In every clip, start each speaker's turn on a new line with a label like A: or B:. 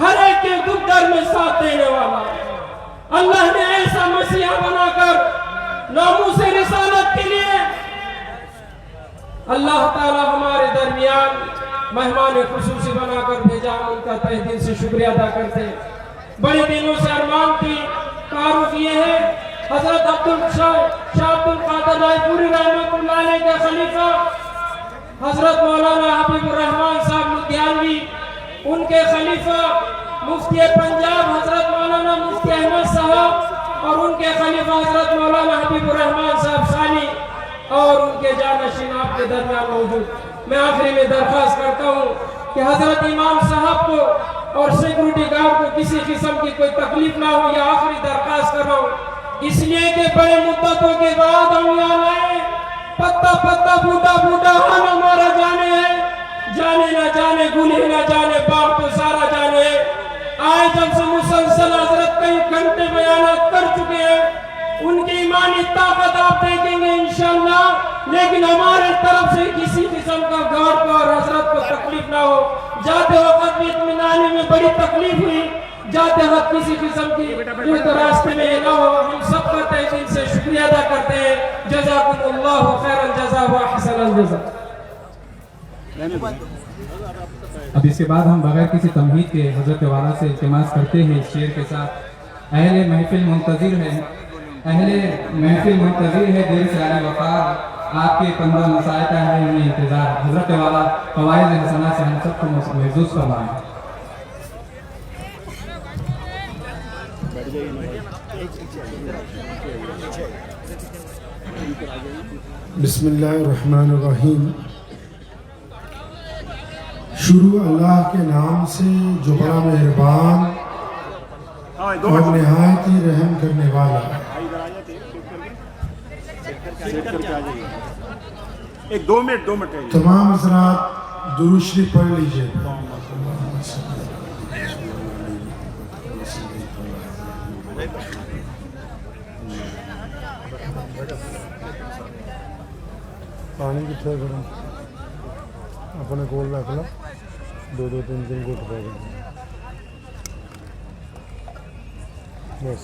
A: ہر ایک کے دکھ درد میں ساتھ دینے والا اللہ نے ایسا مسیحا بنا کر ناموس رسالت کے لیے اللہ تعالی ہمارے درمیان مہمان خصوصی بنا کر بھیجا. ان کا تہ دل سے شکریہ ادا کرتے ہیں. بڑے دنوں سے ارمان تھی. تعارف یہ ہے حضرت شاہ عبد القادر رائے پوری رحمۃ اللہ علیہ کے خلیفہ حضرت مولانا حبیب الرحمان صاحب لدھیانوی، ان کے خلیفہ مفتی پنجاب حضرت مولانا مفتی احمد صاحب اور ان کے خلیفہ حضرت مولانا حبیب الرحمان صاحب ثانی اور ان کے جانشین آپ کے درمیان موجود. میں آخری میں درخواست کرتا ہوں کہ حضرت امام صاحب کو اور سیکورٹی گارڈ کو کسی قسم کی کوئی تکلیف نہ ہو. یہ آخری درخواست کر رہا ہوں اس لیے کہ بڑے مدتوں کے بعد ہم یہاں آئے. پتا پتا بوٹا بوٹا ہم ہمارا جانے ہے، جانے نہ جانے گلے نہ جانے باپ تو سارا جانے. آئے جب سے مسلسل حضرت کئی گھنٹے بیانات کر چکے ہیں. ان کی ایمانی طاقت آپ دیکھیں گے انشاءاللہ، لیکن ہمارے طرف سے کسی قسم کا گارڈ کو اور حضرت کو تکلیف نہ ہو. جاتے وقت بھی اطمینان میں بڑی تکلیف ہوئی، جاتے وقت کسی قسم کی راستے میں نہ ہو. ہم سب کا تہ دل سے شکریہ ادا کرتے ہیں. جزاکم اللہ خیر الجزا و احسن الجزا.
B: اب اس کے بعد ہم بغیر کسی تمہید کے حضرت والا سے التماس کرتے ہیں اس شعر کے ساتھ. اہل محفل منتظر ہے، اہل محفل منتظر ہے دیر سے علی وقار، آپ کے پندہ مسائل کا ہے انہیں انتظار. حضرت والا فوائد حسنہ سے ہم سب کو محظوظ فرمائیں.
C: بسم اللہ الرحمن الرحیم. شروع اللہ کے نام سے جو بڑا مہربان اور نہایت ہی رحم کرنے والا.
D: ایک دو منٹ
C: تمام حضرات درود شریف پڑھ لیجئے. پانی کتنے گرم اپنے کول رکھ لو، دو دو تین تین گھٹ پہ بس.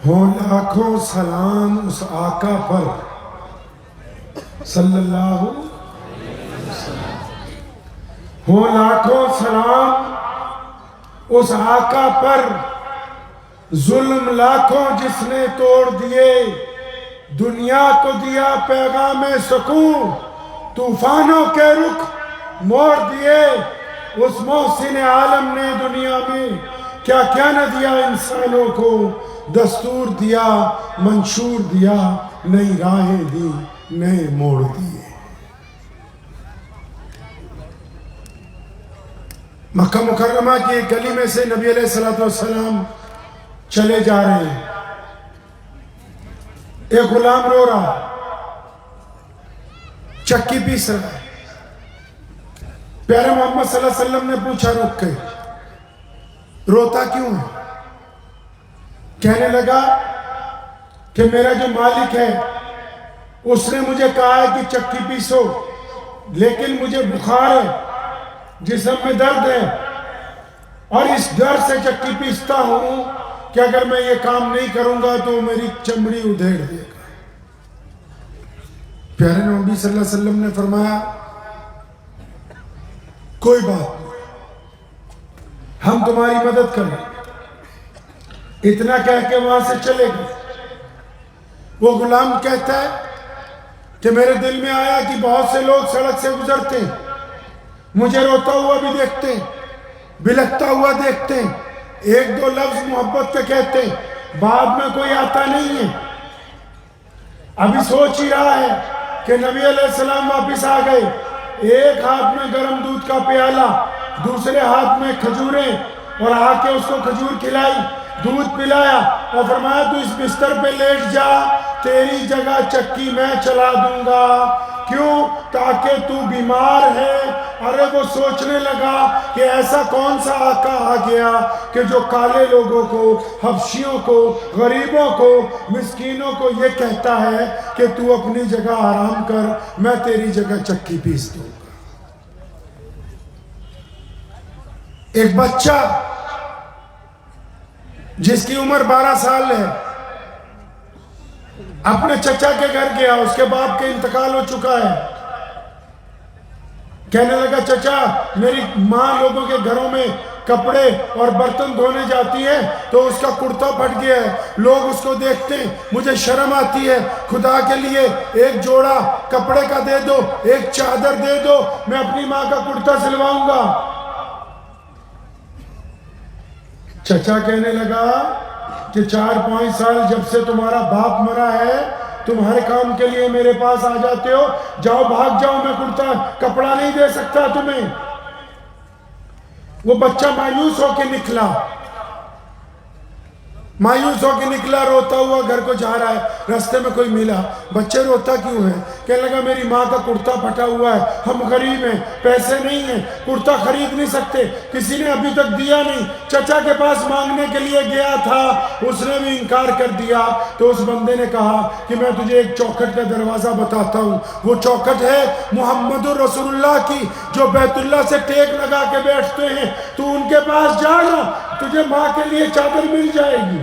C: ہو لاکھوں سلام اس آقا پر صلی اللہ ہو لاکھوں سلام اس آقا پر، ظلم لاکھوں جس نے توڑ دیے، دنیا کو دیا پیغام سکون، طوفانوں کے رخ موڑ دیے. اس محسن عالم نے دنیا میں کیا کیا نہ دیا انسانوں کو، دستور دیا، منشور دیا، نئی راہیں دی، نئے موڑ دیے. مکہ مکرمہ کی ایک گلی میں سے نبی علیہ السلام چلے جا رہے ہیں. ایک غلام رو رہا، چکی پیس رہا ہے. پیارے محمد صلی اللہ علیہ وسلم نے پوچھا رک کے، روتا کیوں ہے؟ کہنے لگا کہ میرا جو مالک ہے اس نے مجھے کہا ہے کہ چکی پیسو، لیکن مجھے بخار ہے، جسم میں درد ہے، اور اس ڈر سے چکی پیستا ہوں کہ اگر میں یہ کام نہیں کروں گا تو میری چمڑی ادھیڑ دے گا. پیارے نبی صلی اللہ علیہ وسلم نے فرمایا کوئی بات نہیں، ہم تمہاری مدد کریں. اتنا کہہ کے وہاں سے چلے گئے. وہ غلام کہتا ہے کہ میرے دل میں آیا کہ بہت سے لوگ سڑک سے گزرتے ہیں، مجھے روتا ہوا بھی دیکھتے ہیں، بلکتا ہوا دیکھتے ہیں، ایک دو لفظ محبت کے کہتے ہیں، بعد میں کوئی آتا نہیں ہے. ابھی سوچ ہی رہا ہے کہ نبی علیہ السلام واپس آ گئے. ایک ہاتھ میں گرم دودھ کا پیالہ، دوسرے ہاتھ میں کھجوریں، اور آ کے اس کو کھجور کھلائی، دودھ پلایا اور فرمایا تو اس بستر پہ لیٹ جا، تیری جگہ چکی میں چلا دوں گا. کیوں؟ تاکہ تو بیمار ہے۔ ارے وہ سوچنے لگا کہ ایسا کون سا آقا آ گیا کہ جو کالے لوگوں کو، حبشیوں کو، غریبوں کو، مسکینوں کو یہ کہتا ہے کہ تو اپنی جگہ آرام کر، میں تیری جگہ چکی پیس دوں گا۔ ایک بچہ جس کی عمر 12 سال ہے اپنے چچا کے گھر گیا، اس کے باپ کے انتقال ہو چکا ہے، کہنے لگا چچا میری ماں لوگوں کے گھروں میں کپڑے اور برتن دھونے جاتی ہے تو اس کا کرتا پھٹ گیا ہے، لوگ اس کو دیکھتے ہیں، مجھے شرم آتی ہے، خدا کے لیے ایک جوڑا کپڑے کا دے دو، ایک چادر دے دو، میں اپنی ماں کا کرتا سلواؤں گا۔ چچا کہنے لگا کہ 4-5 سال جب سے تمہارا باپ مرا ہے تم ہر کام کے لیے میرے پاس آ جاتے ہو، جاؤ بھاگ جاؤ، میں کرتا کپڑا نہیں دے سکتا تمہیں۔ وہ بچہ مایوس ہو کے نکلا، مایوس ہو کے نکلا، روتا ہوا گھر کو جا رہا ہے، رستے میں کوئی ملا، بچے روتا کیوں ہے؟ کہنے لگا میری ماں کا کرتا پھٹا ہوا ہے، ہم غریب ہیں، پیسے نہیں ہیں، کرتا خرید نہیں سکتے، کسی نے ابھی تک دیا نہیں، چچا کے پاس مانگنے کے لیے گیا تھا، اس نے بھی انکار کر دیا۔ تو اس بندے نے کہا کہ میں تجھے ایک چوکھٹ کا دروازہ بتاتا ہوں، وہ چوکھٹ ہے محمد رسول اللہ کی، جو بیت اللہ سے ٹیک لگا کے بیٹھتے ہیں، تو ان کے پاس جانا، تجھے ماں کے لیے چادر مل جائے گی۔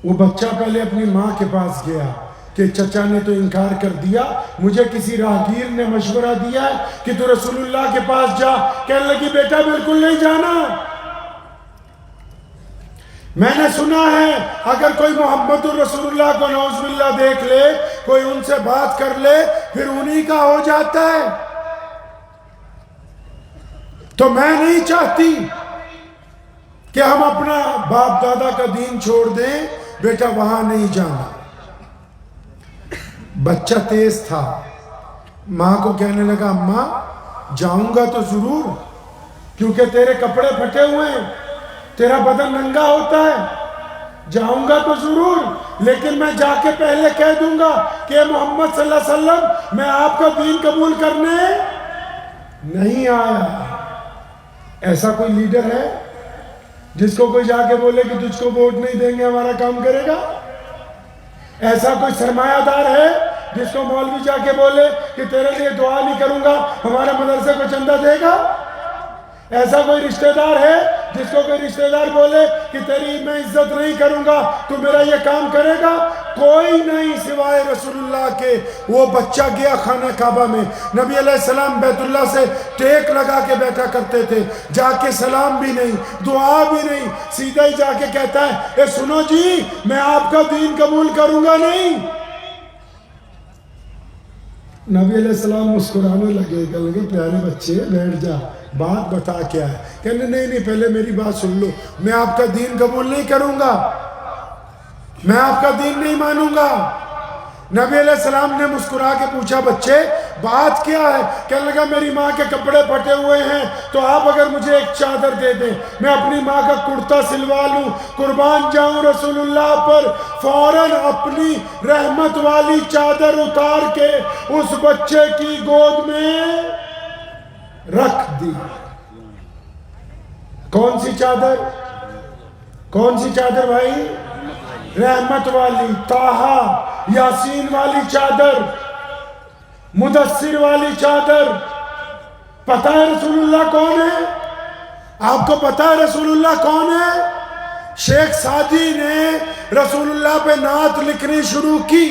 C: وہ بچہ پہلے اپنی ماں کے پاس گیا کہ چچا نے تو انکار کر دیا، مجھے کسی راہگیر نے مشورہ دیا ہے کہ تو رسول اللہ کے پاس جا۔ کہنے لگی بیٹا بالکل نہیں جانا، میں نے سنا ہے اگر کوئی محمد رسول اللہ کو نعوذ باللہ دیکھ لے، کوئی ان سے بات کر لے، پھر انہی کا ہو جاتا ہے، تو میں نہیں چاہتی کہ ہم اپنا باپ دادا کا دین چھوڑ دیں، بیٹا وہاں نہیں جانا۔ بچہ تیز تھا، ماں کو کہنے لگا اماں جاؤں گا تو ضرور، کیونکہ تیرے کپڑے پھٹے ہوئے ہیں، تیرا بدن ننگا ہوتا ہے، جاؤں گا تو ضرور، لیکن میں جا کے پہلے کہہ دوں گا کہ محمد صلی اللہ علیہ وسلم میں آپ کا دین قبول کرنے نہیں آیا۔ ایسا کوئی لیڈر ہے جس کو کوئی جا کے بولے کہ تجھ کو ووٹ نہیں دیں گے ہمارا کام کرے گا؟ ایسا کوئی سرمایہ دار ہے جس کو مولوی جا کے بولے کہ تیرے لیے دعا نہیں کروں گا ہمارے مدرسے کو چندہ دے گا؟ ایسا کوئی رشتہ دار ہے جس کو کوئی رشتہ دار بولے کہ تیری میں عزت نہیں کروں گا تو میرا یہ کام کرے گا؟ کوئی نہیں سوائے رسول اللہ کے۔ وہ بچہ گیا خانہ کعبہ میں، نبی علیہ السلام بیت اللہ سے ٹیک لگا کے بیٹھا کرتے تھے، جا کے سلام بھی نہیں، دعا بھی نہیں، سیدھا ہی جا کے کہتا ہے اے سنو جی میں آپ کا دین قبول کروں گا نہیں۔ نبی علیہ السلام مسکرانے لگے، کہنے لگے پیارے بچے بیٹھ جا، بات بتا کیا ہے؟ کہنے نہیں پہلے میری بات سن لو، میں آپ کا دین قبول نہیں کروں گا، میں آپ کا دین نہیں مانوں گا۔ نبی علیہ السلام نے مسکرا کے پوچھا بچے بات کیا ہے؟ کہنے لگا میری ماں کے کپڑے پھٹے ہوئے ہیں تو آپ اگر مجھے ایک چادر دے دیں میں اپنی ماں کا کرتا سلوا لوں، قربان جاؤں رسول اللہ پر۔ فوراً اپنی رحمت والی چادر اتار کے اس بچے کی گود میں رکھ دی۔ کون سی چادر؟ کون سی چادر بھائی؟ رحمت والی، طٰہٰ یاسین والی چادر، مدثر والی چادر۔ پتہ ہے رسول اللہ کون ہے؟ آپ کو پتہ ہے رسول اللہ کون ہے؟ شیخ سعدی نے رسول اللہ پہ نعت لکھنی شروع کی،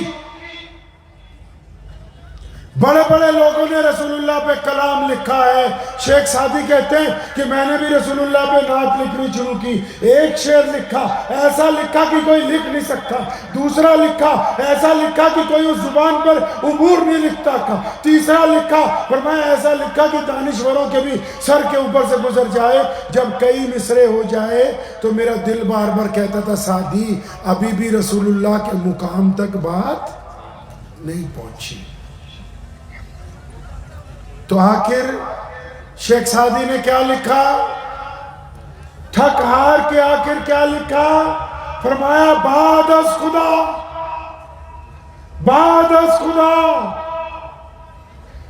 C: بڑے بڑے لوگوں نے رسول اللہ پہ کلام لکھا ہے، شیخ سعدی کہتے ہیں کہ میں نے بھی رسول اللہ پہ نعت لکھنی شروع کی، ایک شعر لکھا ایسا لکھا کہ کوئی لکھ نہیں سکتا، دوسرا لکھا ایسا لکھا کہ کوئی اس زبان پر عبور نہیں لکھتا تھا، تیسرا لکھا فرمایا ایسا لکھا کہ دانشوروں کے بھی سر کے اوپر سے گزر جائے۔ جب کئی مصرے ہو جائے تو میرا دل بار بار کہتا تھا سعدی ابھی بھی رسول اللہ کے مقام تک بات نہیں پہنچی۔ تو آخر شیخ سعدی نے کیا لکھا؟ تھک ہار کے آخر کیا لکھا؟ فرمایا بعد از خدا بعد از خدا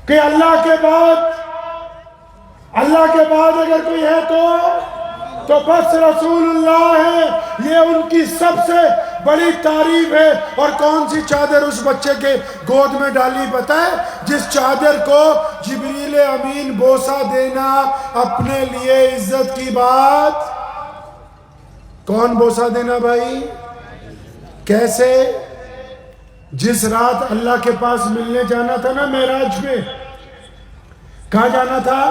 C: کہ اللہ کے بعد اگر کوئی ہے تو بس رسول اللہ ہے. یہ ان کی سب سے بڑی تعریف ہے. اور کون سی چادر اس بچے کے گود میں ڈالی پتہ ہے؟ جس چادر کو جبریل امین بوسہ دینا اپنے لیے عزت کی بات. کون بوسہ دینا بھائی؟ کیسے؟ جس رات اللہ کے پاس ملنے جانا تھا نا معراج پہ. کہاں جانا تھا؟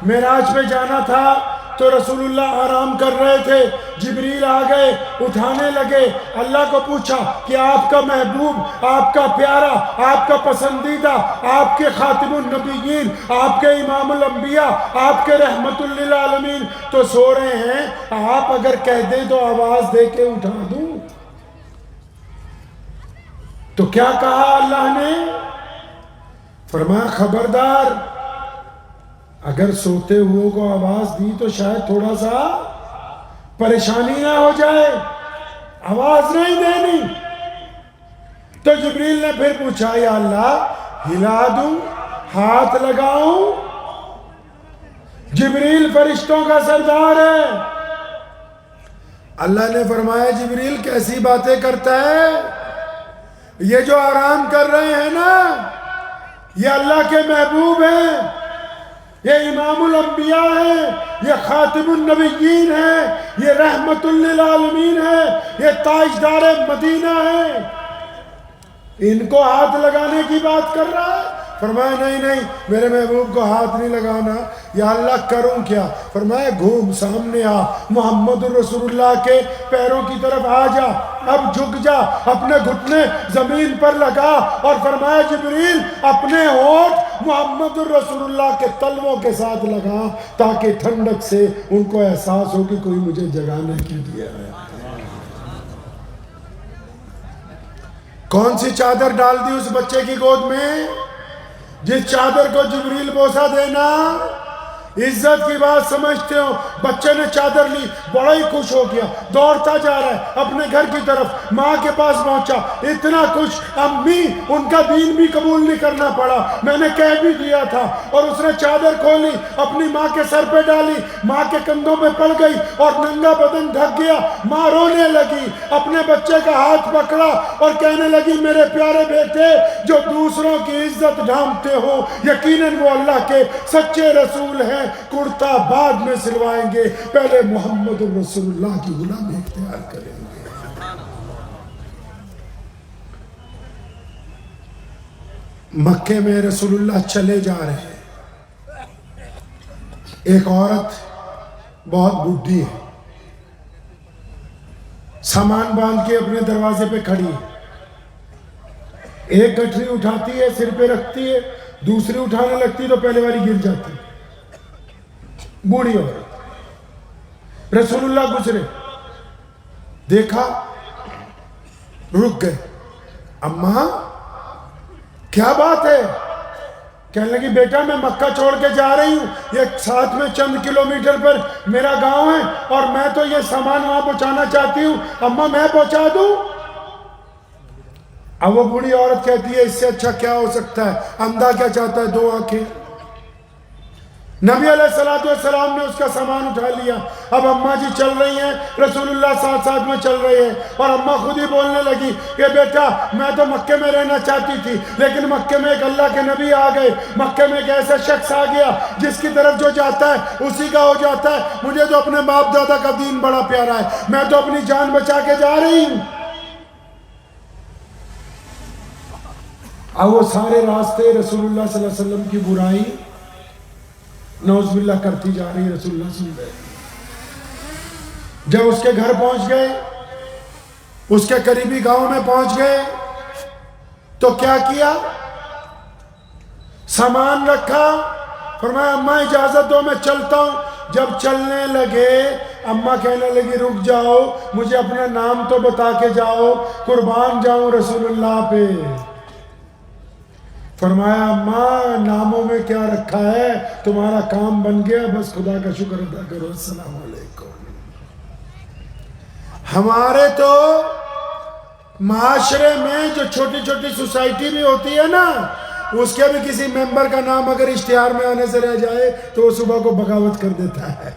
C: معراج پہ جانا تھا. تو رسول اللہ آرام کر رہے تھے. جبریل آ گئے, اٹھانے لگے. اللہ کو پوچھا کہ آپ کا محبوب, آپ کا پیارا, آپ کا پسندیدہ, آپ کے خاتم النبیین, آپ کے امام الانبیاء, آپ کے رحمت للعالمین تو سو رہے ہیں. آپ اگر کہہ دیں تو آواز دے کے اٹھا دوں. تو کیا کہا اللہ نے؟ فرمایا خبردار, اگر سوتے ہوئے کو آواز دی تو شاید تھوڑا سا پریشانی نہ ہو جائے, آواز نہیں دینی. تو جبریل نے پھر پوچھا یا اللہ ہلا دوں, ہاتھ لگاؤں؟ جبریل فرشتوں کا سردار ہے. اللہ نے فرمایا جبریل کیسی باتیں کرتا ہے؟ یہ جو آرام کر رہے ہیں نا یہ اللہ کے محبوب ہیں, یہ امام الانبیاء ہے, یہ خاتم النبیین ہے, یہ رحمت للعالمین ہے, یہ تاجدار مدینہ ہے. ان کو ہاتھ لگانے کی بات کر رہا ہے. فرمایا نہیں میرے محبوب کو ہاتھ نہیں لگانا. یا اللہ کروں کیا؟ فرمایا گھوم سامنے آ, محمد الرسول اللہ کے پیروں کی طرف آ جا, اب جھک جا, اپنے گھٹنے زمین پر لگا. اور فرمایا جبریل اپنے ہونٹ محمد الرسول اللہ کے تلووں کے ساتھ لگا تاکہ ٹھنڈک سے ان کو احساس ہو کہ کوئی مجھے جگانے کے لیے آیا. کون سی چادر ڈال دی اس بچے کی گود میں؟ جس چادر کو جبریل بوسہ دینا عزت کی بات سمجھتے ہو. بچے نے چادر لی, بڑا ہی خوش ہو گیا, دوڑتا جا رہا ہے اپنے گھر کی طرف. ماں کے پاس پہنچا, اتنا خوش, امی ان کا دین بھی قبول نہیں کرنا پڑا, میں نے کہہ بھی دیا تھا. اور اس نے چادر کھولی, اپنی ماں کے سر پہ ڈالی, ماں کے کندھوں پہ پڑ گئی اور ننگا بدن ڈھک گیا. ماں رونے لگی, اپنے بچے کا ہاتھ پکڑا اور کہنے لگی میرے پیارے بیٹے جو دوسروں کی عزت ڈھانپتے ہو یقیناً وہ اللہ کے سچے رسول ہیں. کرتا بعد میں سلوائیں گے, پہلے محمد رسول اللہ کی غلامی اختیار کریں گے. مکے میں رسول اللہ چلے جا رہے ہیں. ایک عورت بہت بڈھی ہے, سامان باندھ کے اپنے دروازے پہ کھڑی ہے. ایک گٹھری اٹھاتی ہے, سر پہ رکھتی ہے, دوسری اٹھانے لگتی تو پہلے والی گر جاتی. بوڑھی عورت. رسول اللہ گزرے, دیکھا, رک گئے. اماں کیا بات ہے؟ کہنے لگی بیٹا میں مکہ چھوڑ کے جا رہی ہوں, یہ ساتھ میں چند کلومیٹر پر میرا گاؤں ہے اور میں تو یہ سامان وہاں پہنچانا چاہتی ہوں, اماں میں پہنچا دوں؟ اب وہ بوڑھی عورت کہتی ہے اس سے اچھا کیا ہو سکتا ہے, اندھا کیا چاہتا ہے, 2 آنکھیں. نبی علیہ السلام نے اس کا سامان اٹھا لیا. اب اماں جی چل رہی ہیں, رسول اللہ ساتھ میں چل رہے ہیں. اور اماں خود ہی بولنے لگی کہ بیٹا میں تو مکے میں رہنا چاہتی تھی لیکن مکے میں ایک اللہ کے نبی آ گئے, مکے میں ایک ایسا شخص آ گیا جس کی طرف جو جاتا ہے اسی کا ہو جاتا ہے. مجھے تو اپنے باپ دادا کا دین بڑا پیارا ہے, میں تو اپنی جان بچا کے جا رہی ہوں. اب وہ سارے راستے رسول اللہ صلی اللہ علیہ وسلم کی برائی نعوذ باللہ کرتی جا رہی. رسول اللہ سن رہے. جب اس کے گھر پہنچ گئے, اس کے قریبی گاؤں میں پہنچ گئے تو کیا کیا؟ سامان رکھا, فرمایا اماں اجازت دو میں چلتا ہوں. جب چلنے لگے اماں کہنے لگی رک جاؤ, مجھے اپنا نام تو بتا کے جاؤ, قربان جاؤں رسول اللہ پہ. فرمایا اماں ناموں میں کیا رکھا ہے, تمہارا کام بن گیا, بس خدا کا شکر ادا کرو, السلام علیکم. ہمارے تو معاشرے میں جو چھوٹی چھوٹی سوسائٹی بھی ہوتی ہے نا، اس کے بھی کسی ممبر کا نام اگر اشتہار میں آنے سے رہ جائے تو وہ صبح کو بغاوت کر دیتا ہے.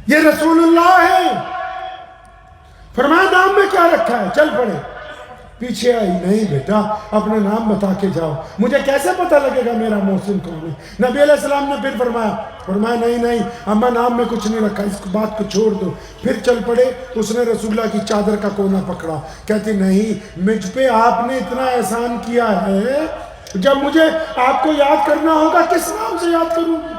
C: یہ رسول اللہ ہے. فرمایا نام میں کیا رکھا ہے؟ چل پڑے. پیچھے آئی، نہیں بیٹا اپنا نام بتا کے جاؤ. مجھے کیسے پتہ لگے گا میرا محسن کون ہے؟ نبی علیہ السلام نے پھر فرمایا نہیں اما نام میں کچھ نہیں رکھا، اس بات کو چھوڑ دو. پھر چل پڑے. اس نے رسول اللہ کی چادر کا کونا پکڑا. کہتی نہیں، مجھ پہ آپ نے اتنا احسان کیا ہے، جب مجھے آپ کو یاد کرنا ہوگا کس نام سے یاد کروں گی؟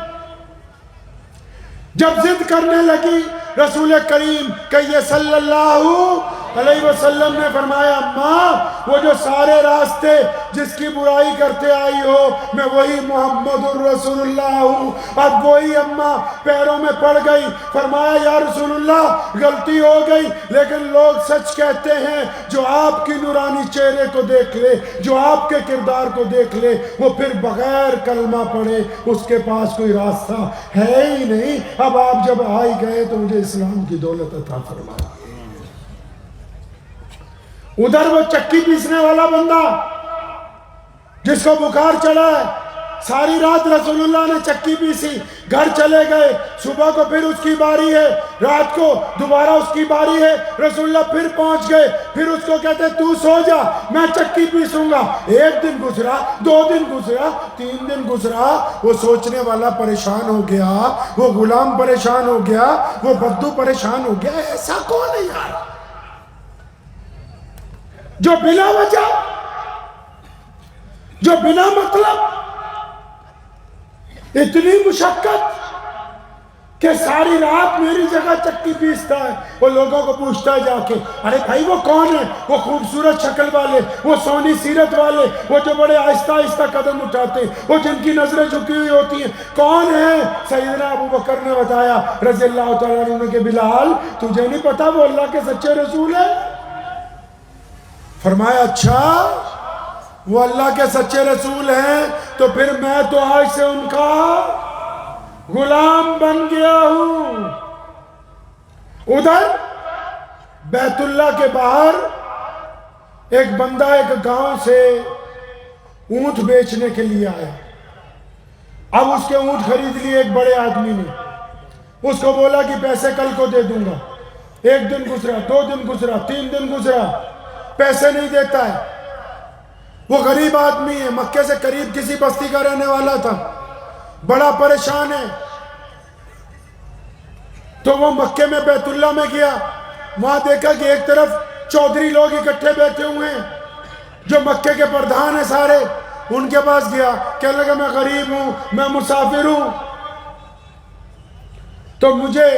C: جب ضد کرنے لگی رسول کریم کہ صلی اللہ علیہ وسلم نے فرمایا اماں وہ جو سارے راستے جس کی برائی کرتے آئی ہو میں وہی محمد الرسول اللہ ہوں. اب وہی اماں پیروں میں پڑ گئی. فرمایا یا رسول اللہ غلطی ہو گئی، لیکن لوگ سچ کہتے ہیں جو آپ کی نورانی چہرے کو دیکھ لے، جو آپ کے کردار کو دیکھ لے، وہ پھر بغیر کلمہ پڑھے اس کے پاس کوئی راستہ ہے ہی نہیں. اب آپ جب آئی گئے تو مجھے اسلام کی دولت عطا فرمایا. ادھر وہ چکی پیسنے والا بندہ جس کو بخار چڑھا ہے، ساری رات رسول اللہ نے چکی پیسی. گھر چلے گئے، صبح کو پھر اس کی باری ہے، رات کو دوبارہ اس کی باری ہے. رسول اللہ پھر پہنچ گئے. پھر اس کو کہتے تو سو جا میں چکی پیسوں گا. 1 دن گزرا، 2 دن گزرا، 3 دن گزرا. وہ سوچنے والا پریشان ہو گیا، وہ غلام پریشان ہو گیا، وہ بدو پریشان ہو گیا. ایسا کون ہے یار جو بلا وجہ، جو بنا مطلب اتنی مشقت کہ ساری رات میری جگہ چکی پیستا ہے. وہ لوگوں کو پوچھتا ہے جا کے، ارے بھائی وہ کون ہے؟ وہ خوبصورت شکل والے، وہ سونی سیرت والے، وہ جو بڑے آہستہ آہستہ قدم اٹھاتے ہیں، وہ جن کی نظریں جھکی ہوئی ہوتی ہیں، کون ہے؟ سیدنا ابو بکر نے بتایا رضی اللہ تعالیٰ عنہ کہ بلال تجھے نہیں پتا وہ اللہ کے سچے رسول ہے؟ فرمایا اچھا وہ اللہ کے سچے رسول ہیں تو پھر میں تو آج سے ان کا غلام بن گیا ہوں. ادھر بیت اللہ کے باہر ایک بندہ ایک گاؤں سے اونٹ بیچنے کے لیے آیا. اب اس کے اونٹ خرید لیے ایک بڑے آدمی نے. اس کو بولا کہ پیسے کل کو دے دوں گا. 1 دن گزرا، 2 دن گزرا، 3 دن گزرا، پیسے نہیں دیتا ہے. وہ غریب آدمی ہے، مکے سے قریب کسی بستی کا رہنے والا تھا، بڑا پریشان ہے. تو وہ مکے میں بیت اللہ میں گیا. وہاں دیکھا کہ ایک طرف چودھری لوگ اکٹھے بیٹھے ہوئے ہیں جو مکے کے پردھان ہیں سارے. ان کے پاس گیا، کہنے لگا میں غریب ہوں، میں مسافر ہوں، تو مجھے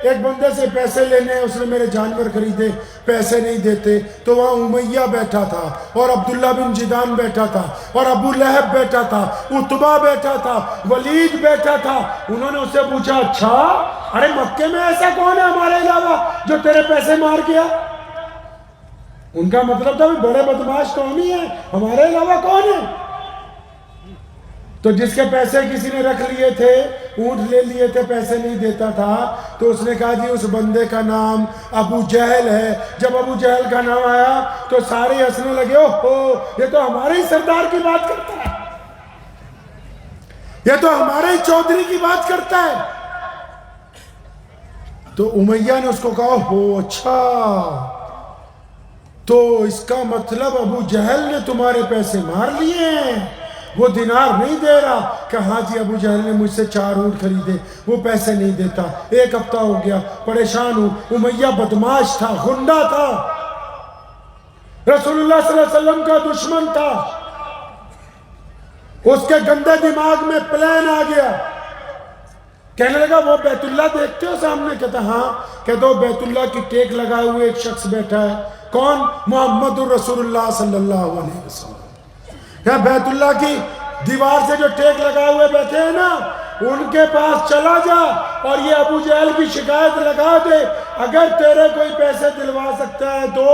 C: ایک بندے سے پیسے لینے ہیں، اس نے میرے جانور خریدے، پیسے نہیں دیتے. تو وہاں امیہ بیٹھا تھا اور عبداللہ بن جدان بیٹھا تھا اور ابو لہب بیٹھا تھا، عتبہ بیٹھا تھا، ولید بیٹھا تھا. انہوں نے اس سے پوچھا اچھا ارے مکے میں ایسا کون ہے ہمارے علاوہ جو تیرے پیسے مار گیا؟ ان کا مطلب تھا بڑے بدماش تو ہم ہی ہیں، ہمارے علاوہ کون ہے؟ تو جس کے پیسے کسی نے رکھ لیے تھے، اونٹ لے لیے تھے، پیسے نہیں دیتا تھا، تو اس نے کہا جی اس بندے کا نام ابو جہل ہے. جب ابو جہل کا نام آیا تو سارے ہنسنے لگے، اوہ یہ تو ہمارے ہی سردار کی بات کرتا ہے، یہ تو ہمارے ہی چودھری کی بات کرتا ہے. تو امیہ نے اس کو کہا اوہ اچھا تو اس کا مطلب ابو جہل نے تمہارے پیسے مار لیے ہیں، وہ دینار نہیں دے رہا. کہ ہاں جی ابو جہل نے مجھ سے 4 اونٹ خریدے، وہ پیسے نہیں دیتا، 1 ہفتہ ہو گیا، پریشان ہوں. امیہ بدماش تھا، غنڈہ تھا، رسول اللہ صلی اللہ علیہ وسلم کا دشمن تھا. اس کے گندے دماغ میں پلان آ گیا. کہنے لگا وہ بیت اللہ دیکھتے ہو سامنے؟ کہتا ہاں. کہتا وہ بیت اللہ کی ٹیک لگائے ہوئے ایک شخص بیٹھا ہے. کون؟ محمد الرسول اللہ صلی اللہ علیہ وسلم. یہاں بیت اللہ کی دیوار سے جو ٹیک لگائے ہوئے بیٹھے ہیں نا، ان کے پاس چلا جا اور یہ ابو جہل کی شکایت لگا دے. اگر تیرے کوئی پیسے دلوا سکتا ہے تو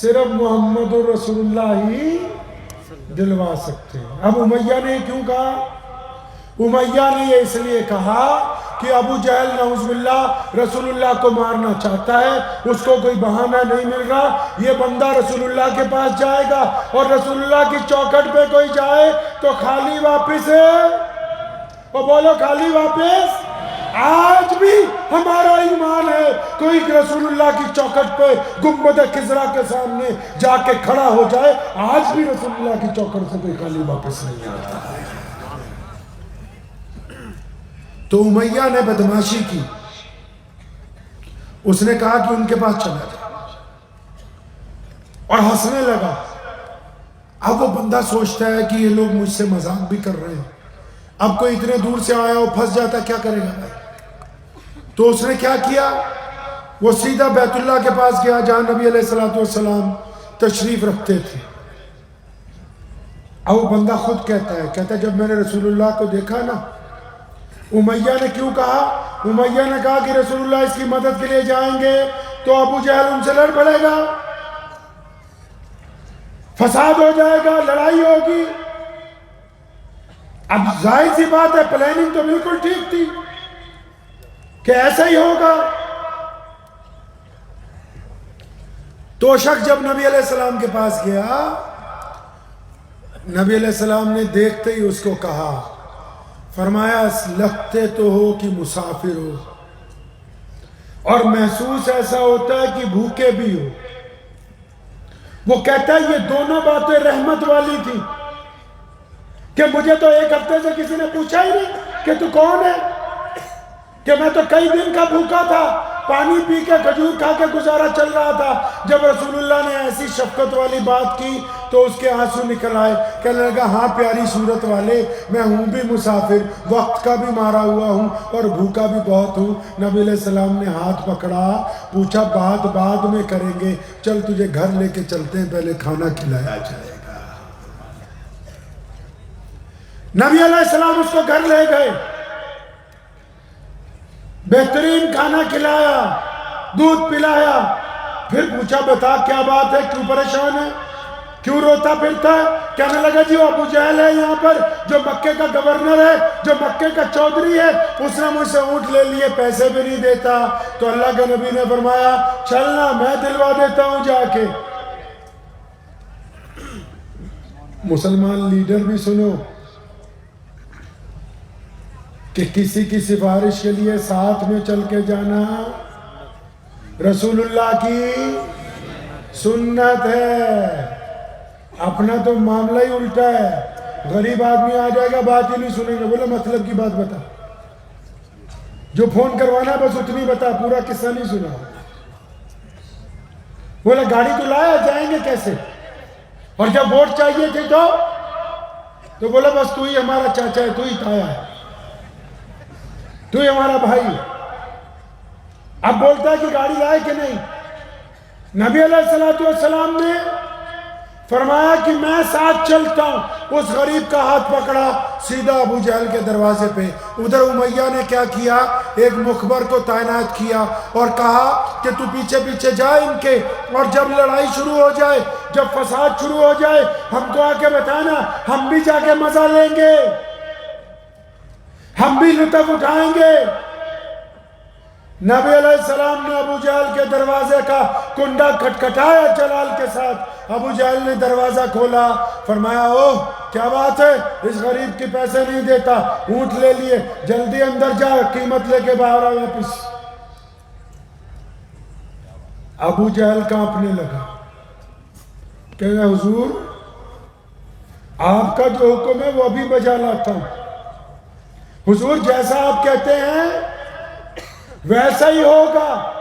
C: صرف محمد الرسول اللہ ہی دلوا سکتے ہیں. اب امیہ نے کیوں کہا؟ امیہ نے یہ اس لیے کہا کہ ابو جہل نعوذ باللہ رسول اللہ کو مارنا چاہتا ہے، اس کو کوئی بہانہ نہیں مل رہا، یہ بندہ رسول اللہ کے پاس جائے گا اور رسول اللہ کی چوکھٹ پہ کوئی جائے تو خالی واپس ہے، اور بولو خالی واپس۔ آج بھی ہمارا ایمان ہے، کوئی رسول اللہ کی چوکھٹ پہ گنبد خضرا کے سامنے جا کے کھڑا ہو جائے، آج بھی رسول اللہ کی چوکھٹ سے کوئی خالی واپس نہیں آتا ہے۔ تو امیہ نے بدماشی کی، اس نے کہا کہ ان کے پاس چلا جائے اور ہنسنے لگا۔ اب وہ بندہ سوچتا ہے کہ یہ لوگ مجھ سے مذاق بھی کر رہے ہیں، اب کوئی اتنے دور سے آیا اور پھنس جاتا کیا کرے گا بھائی؟ تو اس نے کیا کیا، وہ سیدھا بیت اللہ کے پاس گیا جہاں نبی علیہ السلام تشریف رکھتے تھے۔ اب وہ بندہ خود کہتا ہے جب میں نے رسول اللہ کو دیکھا نا، امیہ نے کیوں کہا؟ امیہ نے کہا کہ رسول اللہ اس کی مدد کے لیے جائیں گے تو ابو جہل ان سے لڑ پڑے گا، فساد ہو جائے گا، لڑائی ہوگی۔ اب ظاہر سی بات ہے پلاننگ تو بالکل ٹھیک تھی کہ ایسا ہی ہوگا۔ تو شخص جب نبی علیہ السلام کے پاس گیا، نبی علیہ السلام نے دیکھتے ہی اس کو کہا، فرمایا لگتے تو ہو کہ مسافر ہو، اور محسوس ایسا ہوتا ہے کہ بھوکے بھی ہو۔ وہ کہتا ہے یہ دونوں باتیں رحمت والی تھی کہ مجھے تو ایک ہفتے سے کسی نے پوچھا ہی نہیں کہ تو کون ہے، کہ میں تو کئی دن کا بھوکا تھا، پانی پی کے کھجور کھا کے گزارا چل رہا تھا۔ جب رسول اللہ نے ایسی شفقت والی بات کی تو اس کے آنسو نکل آئے، کہنے لگا ہاں پیاری صورت والے، میں ہوں بھی مسافر، وقت کا بھی مارا ہوا ہوں اور بھوکا بھی بہت ہوں۔ نبی علیہ السلام نے ہاتھ پکڑا، پوچھا بات بعد میں کریں گے، چل تجھے گھر لے کے چلتے ہیں، پہلے کھانا کھلایا جائے گا۔ نبی علیہ السلام اس کو گھر لے گئے، بہترین کھانا کھلایا، دودھ پلایا، پھر پوچھا بتا کیا بات ہے، کیوں پریشان ہے، کیوں روتا پھرتا ہے؟ کہنے لگا جی وہ ابو جہل ہے یہاں پر، جو مکے کا گورنر ہے، جو مکے کا چودھری ہے، اس نے مجھ سے اونٹ لے لیے، پیسے بھی نہیں دیتا۔ تو اللہ کے نبی نے فرمایا چلنا میں دلوا دیتا ہوں جا کے۔ مسلمان لیڈر بھی سنو کہ کسی کی سفارش کے لیے ساتھ میں چل کے جانا رسول اللہ کی سنت ہے۔ اپنا تو معاملہ ہی الٹا ہے، غریب آدمی آ جائے گا بات ہی نہیں سنیں گے، بولے مطلب کی بات بتا، جو فون کروانا بس اتنی بتا، پورا قصہ نہیں سنا۔ بولے گاڑی تو لایا، جائیں گے کیسے؟ اور جب ووٹ چاہیے تھے تو بولا بس تو ہی ہمارا چاچا ہے، تو ہی تایا ہے، تو ہی ہمارا بھائی ہے۔ اب بولتا ہے کہ گاڑی لائے کہ نہیں؟ نبی علیہ السلام نے فرمایا کہ میں ساتھ چلتا ہوں۔ اس غریب کا ہاتھ پکڑا، سیدھا ابو جہل کے دروازے پہ۔ ادھر امیہ نے کیا کیا، ایک مخبر کو تعینات کیا اور کہا کہ تو پیچھے پیچھے جا ان کے، اور جب لڑائی شروع ہو جائے، جب فساد شروع ہو جائے، ہم کو آ کے بتانا، ہم بھی جا کے مزہ لیں گے، ہم بھی لطف اٹھائیں گے۔ نبی علیہ السلام نے ابو جہل کے دروازے کا کنڈا کھٹکھٹایا جلال کے ساتھ۔ ابو جہل نے دروازہ کھولا، فرمایا اوہ کیا بات ہے، اس غریب کے پیسے نہیں دیتا، اونٹ لے لیے، جلدی اندر جا، قیمت لے کے باہر آ واپس۔ ابو جہل کانپنے لگا، کہنے حضور آپ کا جو حکم ہے وہ ابھی بجا لاتا ہوں، حضور جیسا آپ کہتے ہیں ویسا ہی ہوگا۔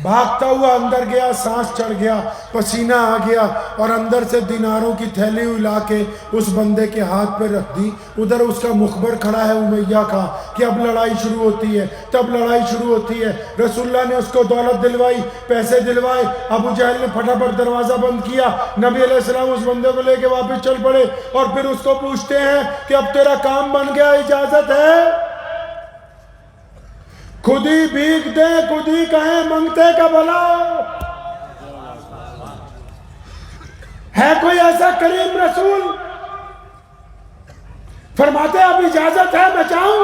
C: بھاگتا ہوا اندر گیا، سانس چڑھ گیا، پسینہ آ گیا، اور اندر سے دیناروں کی تھیلی الا کے اس بندے کے ہاتھ پہ رکھ دی۔ ادھر اس کا مخبر کھڑا ہے امیہ کا کہ اب لڑائی شروع ہوتی ہے، تب لڑائی شروع ہوتی ہے۔ رسول اللہ نے اس کو دولت دلوائی، پیسے دلوائے۔ ابو جہل نے پھٹافٹ دروازہ بند کیا۔ نبی علیہ السلام اس بندے کو لے کے واپس چل پڑے، اور پھر اس کو پوچھتے ہیں کہ اب تیرا کام بن گیا، اجازت ہے؟ خود ہی بھیگ دیں، خود ہی کہیں، منگتے کا بھلا ہے کوئی ایسا کریم رسول؟ فرماتے اب اجازت ہے میں جاؤں؟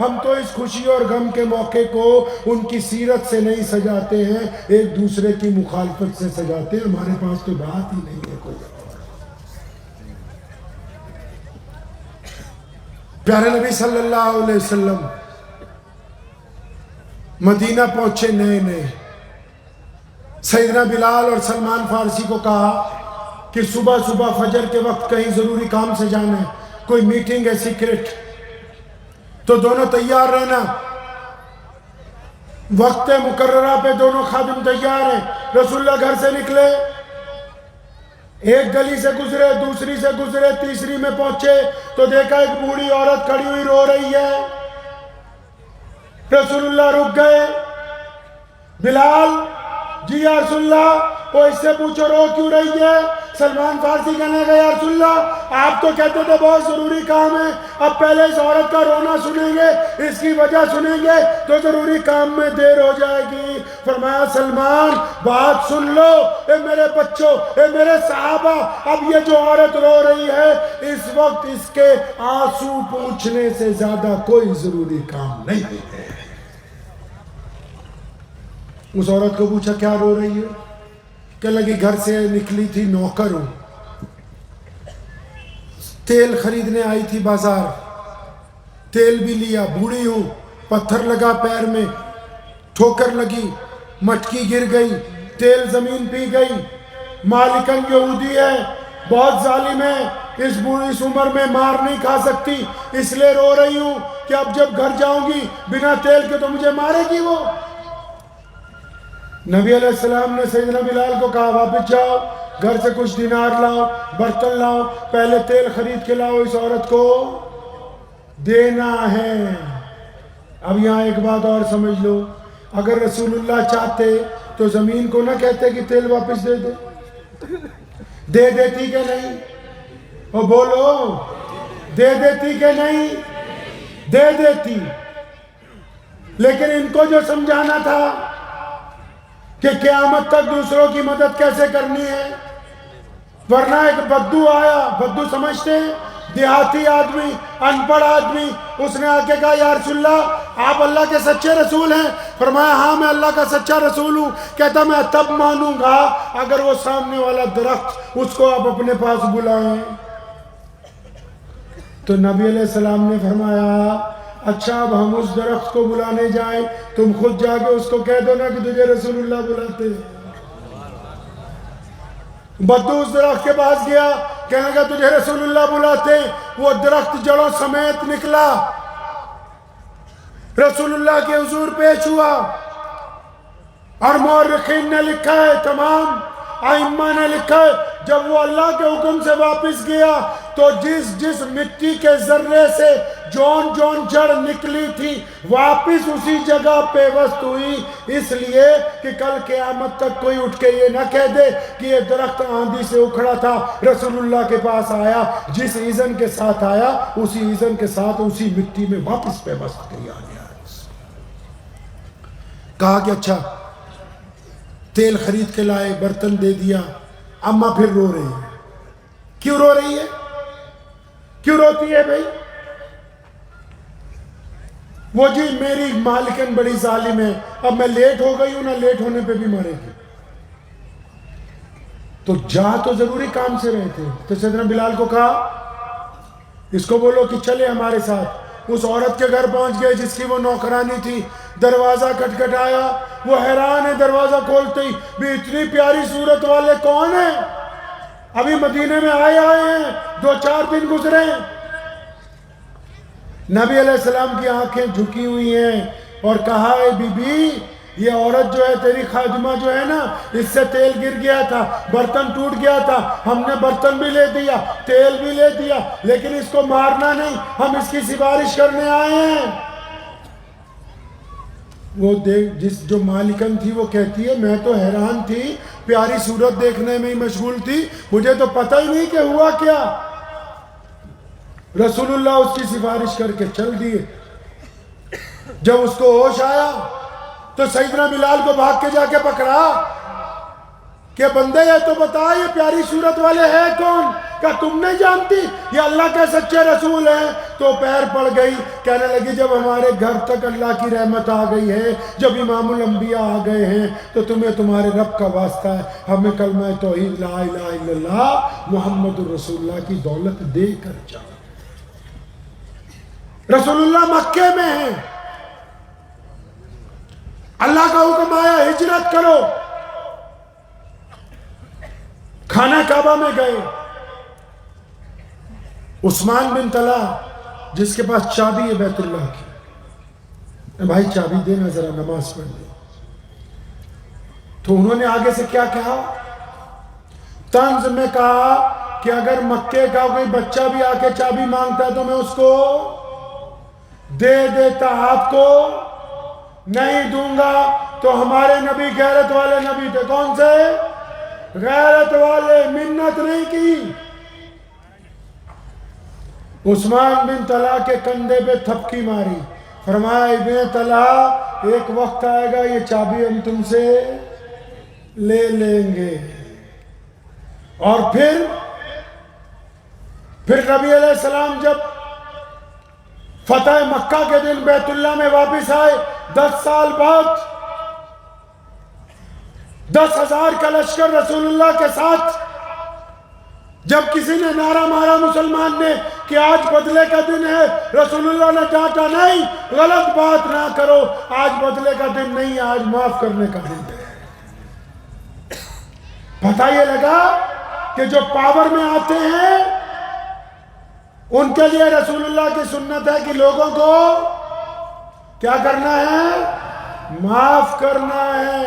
C: ہم تو اس خوشی اور غم کے موقع کو ان کی سیرت سے نہیں سجاتے ہیں، ایک دوسرے کی مخالفت سے سجاتے ہیں. ہمارے پاس تو بات ہی نہیں ہے کوئی. پیارے نبی صلی اللہ علیہ وسلم مدینہ پہنچے نئے نئے. سیدنا بلال اور سلمان فارسی کو کہا کہ صبح صبح فجر کے وقت کہیں ضروری کام سے جانا ہے، کوئی میٹنگ ہے سیکرٹ، تو دونوں تیار رہنا. وقت مقررہ پہ دونوں خادم تیار ہیں. رسول اللہ گھر سے نکلے، ایک گلی سے گزرے، دوسری سے گزرے، تیسری میں پہنچے تو دیکھا ایک بوڑھی عورت کھڑی ہوئی رو رہی ہے. رسول اللہ رک گئے. بلال جی یا رسول اللہ، وہ اس سے پوچھو رو کیوں رہی ہے؟ سلمان فارسی کہنے گئے یا رسول اللہ آپ تو کہتے تھے بہت ضروری کام ہے، اب پہلے اس عورت کا رونا سنیں گے، اس کی وجہ سنیں گے تو ضروری کام میں دیر ہو جائے گی. فرمایا سلمان بات سن لو، اے میرے بچوں، اے میرے صحابہ، اب یہ جو عورت رو رہی ہے اس وقت اس کے آنسو پوچھنے سے زیادہ کوئی ضروری کام نہیں ہے. اس عورت کو پوچھا کیا رو رہی ہے؟ کہنے لگی گھر سے نکلی تھی، نوکر ہوں، تیل خریدنے آئی تھی بازار، تیل بھی لیا، بوڑھی ہوں، پتھر لگا پیر میں، ٹھوکر لگی، مٹکی گر گئی، تیل زمین پی گئی، مالکن یہودی ہے، بہت ظالم ہے، اس بوڑھی اس عمر میں مار نہیں کھا سکتی، اس لیے رو رہی ہوں کہ اب جب گھر جاؤں گی بنا تیل کے تو مجھے مارے گی وہ. نبی علیہ السلام نے سیدنا بلال کو کہا واپس جاؤ، گھر سے کچھ دینار لاؤ، برتن لاؤ، پہلے تیل خرید کے لاؤ، اس عورت کو دینا ہے. اب یہاں ایک بات اور سمجھ لو، اگر رسول اللہ چاہتے تو زمین کو نہ کہتے کہ تیل واپس دے دے دیتی کہ نہیں؟ وہ بولو، دے دیتی کہ نہیں؟ دے دیتی. لیکن ان کو جو سمجھانا تھا کہ قیامت تک دوسروں کی مدد کیسے کرنی ہے، ورنہ ایک بدو آیا، بدو سمجھتے ہیں دیہاتی آدمی، ان پڑھ آدمی، اس نے آ کے کہا یا رسول اللہ آپ اللہ کے سچے رسول ہیں؟ فرمایا ہاں میں اللہ کا سچا رسول ہوں. کہتا میں تب مانوں گا اگر وہ سامنے والا درخت اس کو آپ اپنے پاس بلائیں. تو نبی علیہ السلام نے فرمایا اچھا اب ہم اس درخت کو بلانے جائیں، تم خود جا کے اس کو کہہ دو نا کہ تجھے رسول اللہ بلاتے ہیں. بدو اس درخت کے پاس گیا، کہنے لگا تجھے رسول اللہ بلاتے ہیں. وہ درخت جڑوں سمیت نکلا، رسول اللہ کے حضور پیش ہوا. اور مورخین نے لکھا ہے، تمام ائمہ نے لکھا ہے، جب وہ اللہ کے حکم سے واپس گیا تو جس مٹی کے ذرے سے جون جڑ نکلی تھی واپس اسی جگہ پیوست ہوئی، اس لیے کہ کل قیامت تک کوئی اٹھ کے یہ نہ کہہ دے کہ یہ درخت آندھی سے اکھڑا تھا، رسول اللہ کے پاس آیا، جس ایذن کے ساتھ آیا اسی ایذن کے ساتھ اسی مٹی میں واپس پیوست کیا گیا. کہا کہ اچھا تیل خرید کے لائے، برتن دے دیا. اماں پھر رو رہی ہے. کیوں رو رہی ہے؟ کیوں روتی ہے بھائی؟ وہ جی میری مالکن بڑی ظالم ہے، اب میں لیٹ ہو گئی ہوں نا، لیٹ ہونے پہ بھی مارے گی. تو جا تو ضروری کام سے رہے تھے. تو سیدنا بلال کو کہا اس کو بولو کہ چلے ہمارے ساتھ. اس عورت کے گھر پہنچ گئے جس کی وہ نوکرانی تھی. دروازہ کھٹکھٹایا، وہ حیران ہے دروازہ کھولتے ہی بھی اتنی پیاری صورت والے کون ہیں؟ ابھی مدینے میں آئے ہیں، 2-4 دن گزرے ہیں. نبی علیہ السلام کی آنکھیں جھکی ہوئی ہیں اور کہا ہے بی بی یہ عورت جو ہے تیری خادمہ جو ہے نا، اس سے تیل گر گیا تھا، برتن ٹوٹ گیا تھا، ہم نے برتن بھی لے دیا، تیل بھی لے دیا، لیکن اس کو مارنا نہیں، ہم اس کی سفارش کرنے آئے ہیں. وہ جو مالکن تھی وہ کہتی ہے میں تو حیران تھی، پیاری صورت دیکھنے میں ہی مشغول تھی، مجھے تو پتہ ہی نہیں کہ ہوا کیا. رسول اللہ اس کی سفارش کر کے چل دیے. جب اس کو ہوش آیا تو سیدنا بلال کو بھاگ کے جا کے پکڑا کہ بندے یہ تو بتا یہ پیاری صورت والے ہیں کون؟ کہا تم نہیں جانتی یہ اللہ کے سچے رسول ہیں. تو تو پیر پڑ گئی، کہنے لگی جب ہمارے گھر تک اللہ کی رحمت آ گئی ہے، جب امام الانبیاء آ گئے ہیں، تو تمہیں تمہارے رب کا واسطہ ہے، ہمیں کلمہ توحید لا الہ الا اللہ محمد رسول اللہ کی دولت دے کر جاؤ۔ رسول اللہ مکے میں ہیں، اللہ کا حکم آیا ہجرت کرو، خانہ کعبہ میں گئے۔ عثمان بن طلحہ جس کے پاس چابی ہے بیت اللہ کی، بھائی چابی دینا ذرا نماز پڑھ لے، تو انہوں نے آگے سے کیا کہا؟ طنز میں کہا کہ اگر مکے کا کوئی بچہ بھی آ کے چابی مانگتا ہے تو میں اس کو دے دیتا، آپ کو نہیں دوں گا۔ تو ہمارے نبی غیرت والے نبی تھے، کون سے؟ غیرت والے، منت نہیں کی۔ عثمان بن طلحہ کے کندھے پہ تھپکی ماری، فرمایا ابن طلحہ ایک وقت آئے گا یہ چابی ہم تم سے لے لیں گے۔ اور پھر نبی علیہ السلام جب فتح مکہ کے دن بیت اللہ میں واپس آئے، 10 سال بعد 10,000 کا لشکر رسول اللہ کے ساتھ، جب کسی نے نعرہ مارا مسلمان نے کہ آج بدلے کا دن ہے، رسول اللہ نے ڈانٹا نہیں، غلط بات نہ کرو، آج بدلے کا دن نہیں، آج معاف کرنے کا دن ہے۔ پتہ یہ لگا کہ جو پاور میں آتے ہیں ان کے لیے رسول اللہ کی سنت ہے کہ لوگوں کو کیا کرنا ہے؟ معاف کرنا ہے۔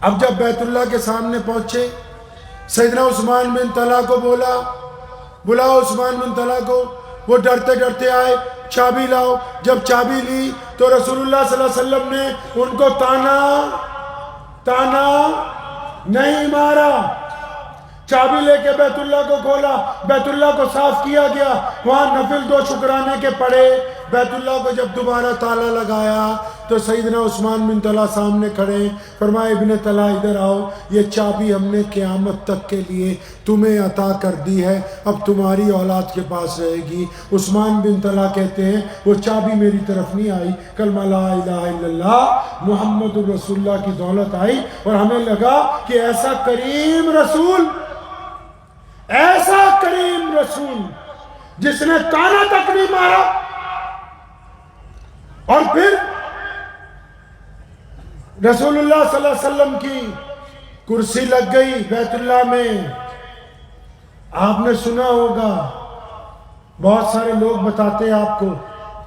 C: اب جب بیت اللہ کے سامنے پہنچے، سیدنا عثمان بن طلحہ کو بلاؤ عثمان بن طلحہ کو، وہ ڈرتے ڈرتے آئے، چابی لاؤ۔ جب چابی لی تو رسول اللہ صلی اللہ علیہ وسلم نے ان کو تانا نہیں مارا، چابی لے کے بیت اللہ کو کھولا، بیت اللہ کو صاف کیا گیا، وہاں نفل 2 شکرانے کے پڑے۔ بیت اللہ کو جب دوبارہ تالا لگایا تو سیدنا عثمان بن طلحہ سامنے کھڑے، فرمایا ابن طلحہ ادھر آؤ، یہ چابی ہم نے قیامت تک کے لیے تمہیں عطا کر دی ہے، اب تمہاری اولاد کے پاس رہے گی۔ عثمان بن طلحہ کہتے ہیں وہ چابی میری طرف نہیں آئی، کلمہ لا الہ الا اللہ محمد رسول اللہ کی دولت آئی، اور ہمیں لگا کہ ایسا کریم رسول جس نے تانا تک نہیں مارا۔ اور پھر رسول اللہ صلی اللہ علیہ وسلم کی کرسی لگ گئی بیت اللہ میں۔ آپ نے سنا ہوگا، بہت سارے لوگ بتاتے ہیں آپ کو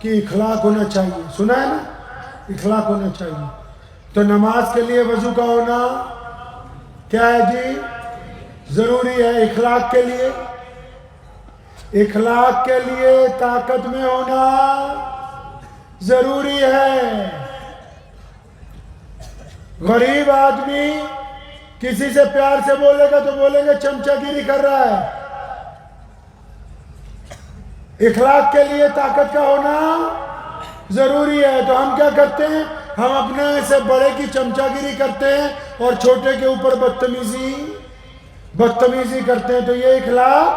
C: کہ اخلاق ہونا چاہیے، سنا ہے نا؟ اخلاق ہونا چاہیے۔ تو نماز کے لیے وضو کا ہونا کیا ہے جی؟ ضروری ہے۔ اخلاق کے لیے طاقت میں ہونا ضروری ہے۔ غریب آدمی کسی سے پیار سے بولے گا تو بولیں گے چمچہ گیری کر رہا ہے۔ اخلاق کے لیے طاقت کا ہونا ضروری ہے۔ تو ہم کیا کرتے ہیں؟ ہم اپنے سے بڑے کی چمچہ گیری کرتے ہیں اور چھوٹے کے اوپر بدتمیزی کرتے ہیں۔ تو یہ اخلاق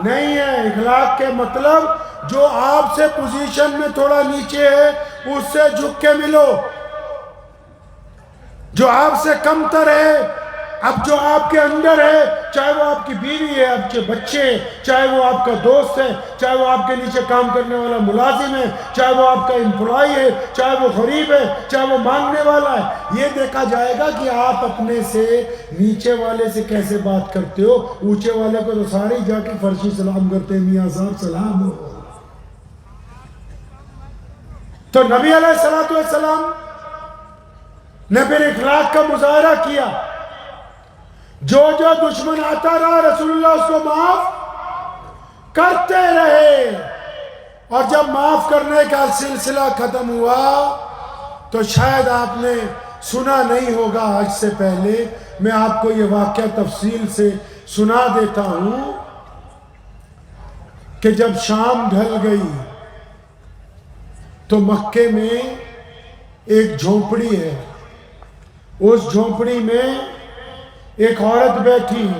C: نہیں ہے۔ اخلاق کے مطلب جو آپ سے پوزیشن میں تھوڑا نیچے ہے اس سے جھک کے ملو، جو آپ سے کم تر ہے، اب جو آپ کے اندر ہے، چاہے وہ آپ کی بیوی ہے، آپ کے بچے، چاہے وہ آپ کا دوست ہے، چاہے وہ آپ کے نیچے کام کرنے والا ملازم ہے، چاہے وہ آپ کا امپلائی ہے، چاہے وہ غریب ہے، چاہے وہ مانگنے والا ہے، یہ دیکھا جائے گا کہ آپ اپنے سے نیچے والے سے کیسے بات کرتے ہو۔ اونچے والے کو تو سارے جا کے فرشی سلام کرتے ہیں، میاں صاحب سلام ہو۔ تو نبی علیہ السلام نے پھر اخلاق کا مظاہرہ کیا۔ جو دشمن آتا رہا رسول اللہ اس کو معاف کرتے رہے، اور جب معاف کرنے کا سلسلہ ختم ہوا تو شاید آپ نے سنا نہیں ہوگا، آج سے پہلے میں آپ کو یہ واقعہ تفصیل سے سنا دیتا ہوں کہ جب شام ڈھل گئی تو مکے میں ایک جھونپڑی ہے، اس جھونپڑی میں ایک عورت بیٹھی ہے،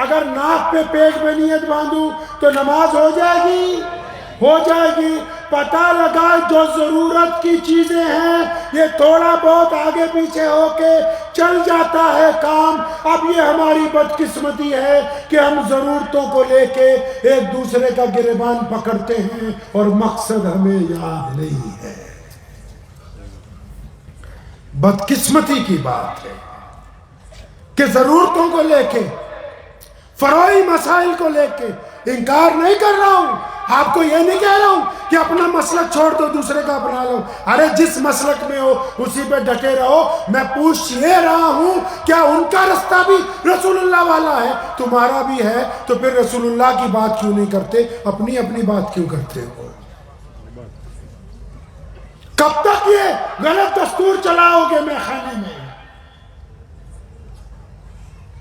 C: اگر ناک پہ پیٹ میں نیت باندھوں تو نماز ہو جائے گی؟ ہو جائے گی۔ پتہ لگا جو ضرورت کی چیزیں ہیں یہ تھوڑا بہت آگے پیچھے ہو کے چل جاتا ہے کام۔ اب یہ ہماری بدقسمتی ہے کہ ہم ضرورتوں کو لے کے ایک دوسرے کا گریبان پکڑتے ہیں اور مقصد ہمیں یاد نہیں ہے۔ بدقسمتی کی بات ہے کہ ضرورتوں کو لے کے، فروعی مسائل کو لے کے انکار نہیں کر رہا ہوں، آپ کو یہ نہیں کہہ رہا ہوں کہ اپنا مسلک چھوڑ دو دوسرے کا اپنا لو، ارے جس مسلک میں ہو اسی پہ ڈٹے رہو۔ میں پوچھ یہ رہا ہوں کیا ان کا رستہ بھی رسول اللہ والا ہے؟ تمہارا بھی ہے، تو پھر رسول اللہ کی بات کیوں نہیں کرتے، اپنی اپنی بات کیوں کرتے ہو؟ کب تک یہ غلط دستور چلاؤ گے میں خانے میں؟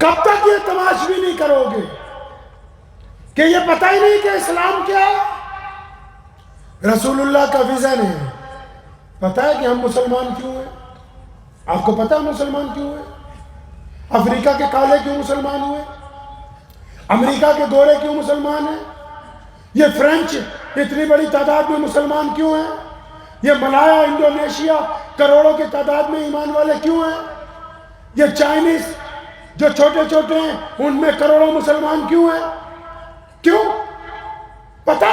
C: کب تک یہ تماشبی نہیں کرو گے کہ یہ پتہ ہی نہیں کہ اسلام کیا ہے؟ رسول اللہ کا ویژن ہے۔ پتہ ہے کہ ہم مسلمان کیوں ہیں؟ آپ کو پتہ ہے مسلمان کیوں ہیں؟ افریقہ کے کالے کیوں مسلمان ہوئے؟ امریکہ کے گورے کیوں مسلمان ہیں؟ یہ فرینچ اتنی بڑی تعداد میں مسلمان کیوں ہیں؟ یہ ملایا انڈونیشیا کروڑوں کی تعداد میں ایمان والے کیوں ہیں؟ یہ چائنیز جو چھوٹے چھوٹے ہیں ان میں کروڑوں مسلمان کیوں ہیں؟ کیوں؟ پتہ؟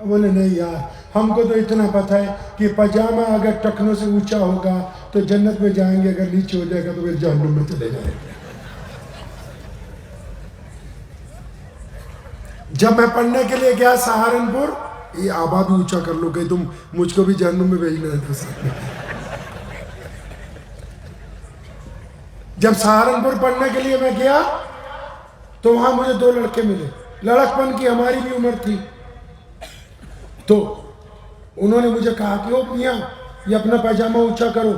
C: بولے نہیں یار، ہم کو تو اتنا پتہ ہے کہ پاجامہ اگر ٹکنوں سے اونچا ہوگا تو جنت میں جائیں گے، اگر نیچے ہو جائے گا تو پھر جہنم میں چلے جائیں گے۔ جب میں پڑھنے کے لیے گیا سہارنپور، یہ آبا بھی اونچا کر لو کہ تم مجھ کو بھی جہنم میں بھیجنا ہے تو ساتھ میں۔ جب سہارنپور پڑھنے کے لیے میں گیا تو وہاں مجھے 2 لڑکے ملے، لڑکپن کی ہماری بھی عمر تھی، تو انہوں نے مجھے کہا کہ او میاں یہ اپنا پاجامہ اونچا کرو،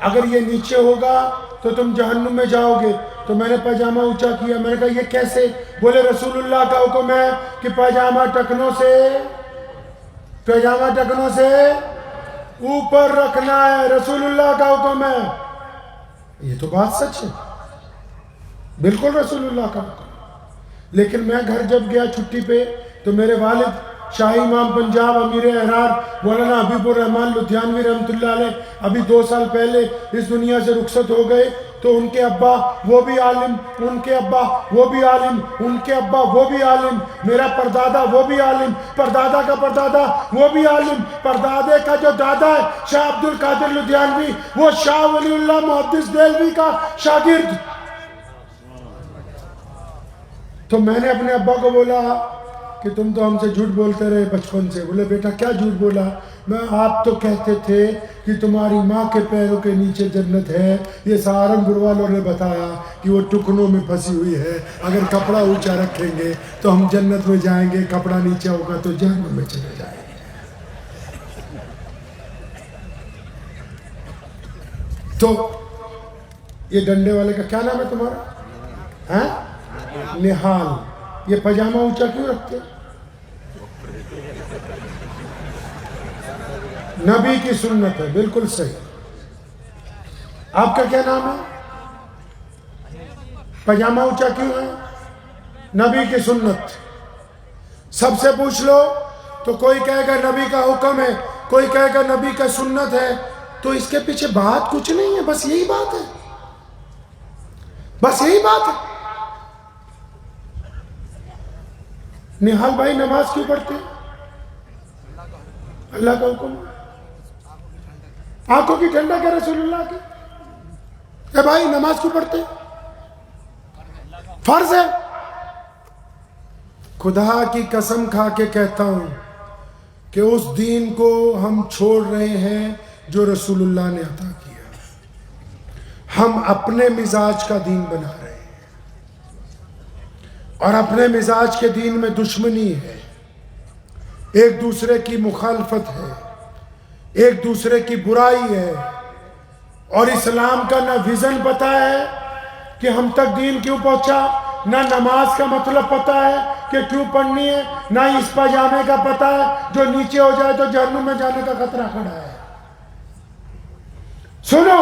C: اگر یہ نیچے ہوگا تو تم جہنم میں جاؤ گے۔ تو میں نے پاجامہ اونچا کیا، میں نے کہا یہ کیسے؟ بولے رسول اللہ کا حکم ہے کہ پاجامہ ٹکنوں سے اوپر رکھنا ہے، رسول اللہ کا حکم ہے۔ یہ تو بات سچ ہے، بالکل رسول اللہ کا حکم۔ لیکن میں گھر جب گیا چھٹی پہ تو میرے والد شاہی امام پنجاب امیر احرار مولانا حبیب الرحمان لدھیانوی رحمۃ اللہ علیہ ابھی 2 سال پہلے اس دنیا سے رخصت ہو گئے، تو ان کے ابا وہ بھی عالم، ان کے ابا وہ بھی عالم، ان کے ابا وہ بھی عالم، میرا پردادا وہ بھی عالم، پردادا کا پردادا وہ بھی عالم، پردادے کا جو دادا ہے شاہ عبد القادر لدھیانوی وہ شاہ ولی اللہ محدث دہلوی کا شاگرد۔ تو میں نے اپنے ابا کو بولا کہ تم تو ہم سے جھوٹ بولتے رہے بچپن سے۔ بولے بیٹا کیا جھوٹ بولا؟ میں آپ تو کہتے تھے کہ تمہاری ماں کے پیروں کے نیچے جنت ہے، یہ سہارنپور والوں نے بتایا کہ وہ ٹکنوں میں پھنسی ہوئی ہے، اگر کپڑا اونچا رکھیں گے تو ہم جنت میں جائیں گے، کپڑا نیچے ہوگا تو جہنم میں چلے جائیں گے۔ تو یہ ڈنڈے والے کا کیا نام ہے تمہارا؟ نہال، یہ پاجامہ اونچا کیوں رکھتے؟ نبی کی سنت ہے، بالکل صحیح۔ آپ کا کیا نام ہے؟ پاجامہ اونچا کیوں ہے؟ نبی کی سنت۔ سب سے پوچھ لو تو کوئی کہے گا نبی کا حکم ہے، کوئی کہے گا نبی کا سنت ہے، تو اس کے پیچھے بات کچھ نہیں ہے، بس یہی بات ہے، بس یہی بات ہے۔ نہال بھائی نماز کیوں پڑھتے؟ اللہ کا حکم، آنکھوں کی ٹھنڈک ہے رسول اللہ کی۔ اے بھائی نماز کیوں پڑھتے؟ فرض ہے۔ خدا کی قسم کھا کے کہتا ہوں کہ اس دین کو ہم چھوڑ رہے ہیں جو رسول اللہ نے عطا کیا، ہم اپنے مزاج کا دین بنا رہے ہیں، اور اپنے مزاج کے دین میں دشمنی ہے، ایک دوسرے کی مخالفت ہے، ایک دوسرے کی برائی ہے، اور اسلام کا نہ ویژن پتہ ہے کہ ہم تک دین کیوں پہنچا، نہ نماز کا مطلب پتہ ہے کہ کیوں پڑھنی ہے، نہ اس پاجامے کا پتہ ہے جو نیچے ہو جائے تو جہنم میں جانے کا خطرہ کھڑا ہے۔ سنو،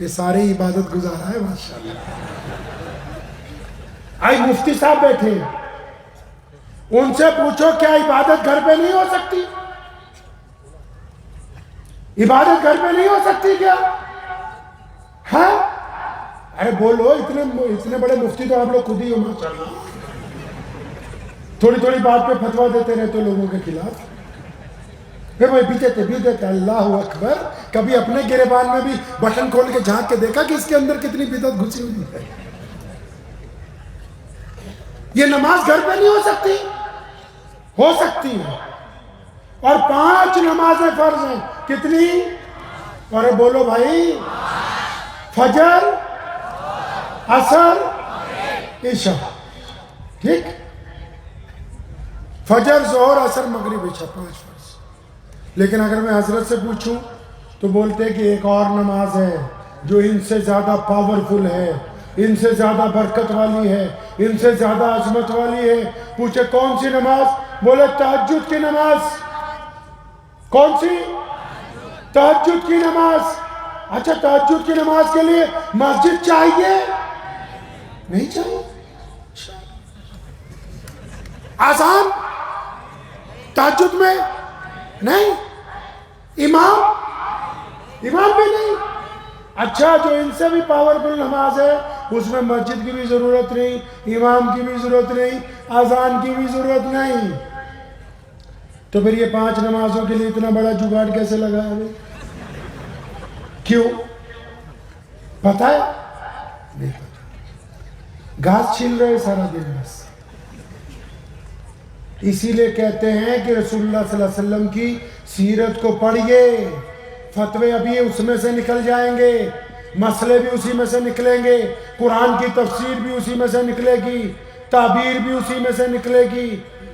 C: یہ سارے عبادت گزارا ہے ماشاءاللہ. آئی مفتی صاحب بیٹھے ہیں, ان سے پوچھو کیا عبادت گھر پہ نہیں ہو سکتی؟ عبادت گھر پہ نہیں ہو سکتی کیا؟ ہاں ارے بولو, اتنے بڑے مفتی تو آپ لوگ خود ہی ہو ماشاءاللہ. تھوڑی تھوڑی بات پہ فتویٰ دیتے رہتے ہو لوگوں کے خلاف. بدعت اللہ اکبر. کبھی اپنے گریبان میں بھی بٹن کھول کے جھانک کے دیکھا کہ اس کے اندر کتنی بدعت گھسی ہوئی ہے؟ یہ نماز گھر پہ نہیں ہو سکتی؟ ہو سکتی ہے. اور 5 نمازیں فرض ہیں. کتنی؟ اور بولو بھائی, فجر, عصر, عشاء. ٹھیک, فجر, ظہر, عصر, مغرب, عشاء, 5 فرض. لیکن اگر میں حضرت سے پوچھوں تو بولتے کہ ایک اور نماز ہے جو ان سے زیادہ پاورفل ہے, ان سے زیادہ برکت والی ہے, ان سے زیادہ عظمت والی ہے. پوچھے کون سی نماز؟ بولے تہجد کی نماز. کون سی؟ تہجد کی نماز. اچھا, تہجد کی نماز کے لیے مسجد چاہیے؟ نہیں چاہیے. آسان تہجد میں نہیں. امام بھی نہیں. اچھا, جو ان سے بھی پاورفل نماز ہے اس میں مسجد کی بھی ضرورت نہیں, امام کی بھی ضرورت نہیں, اذان کی بھی ضرورت نہیں. تو پھر یہ 5 نمازوں کے لیے اتنا بڑا جگاڑ کیسے لگا ہے؟ کیوں؟ پتہ ہے؟ نہیں پتہ. گھاس چھیل رہے سارا دن بس. اسی لیے کہتے ہیں کہ رسول اللہ صلی اللہ علیہ وسلم کی سیرت کو پڑھیے. فتوے ابھی اس میں سے نکل جائیں گے, مسئلے بھی اسی میں سے نکلیں گے, قرآن کی تفسیر بھی اسی میں سے نکلے گی, تعبیر بھی اسی میں سے نکلے گی,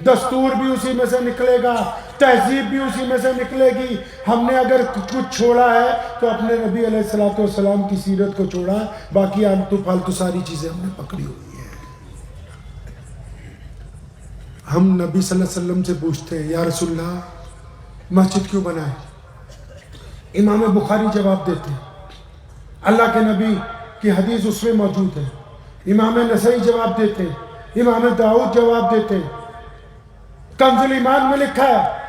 C: دستور بھی اسی میں سے نکلے گا, تہذیب بھی اسی میں سے نکلے گی. ہم نے اگر کچھ چھوڑا ہے تو اپنے نبی علیہ السلام کی سیرت کو چھوڑا, باقی آلتو پالتو ساری چیزیں ہم نے پکڑی ہوئی ہیں. ہم نبی صلی اللہ علیہ وسلم سے پوچھتے ہیں یا رسول اللہ مسجد کیوں بنائے؟ امام بخاری جواب دیتے ہیں, اللہ کے نبی کی حدیث اس میں موجود ہے. امام نسائی جواب دیتے ہیں, امام داؤد جواب دیتے ہیں. کنز الایمان میں لکھا ہے,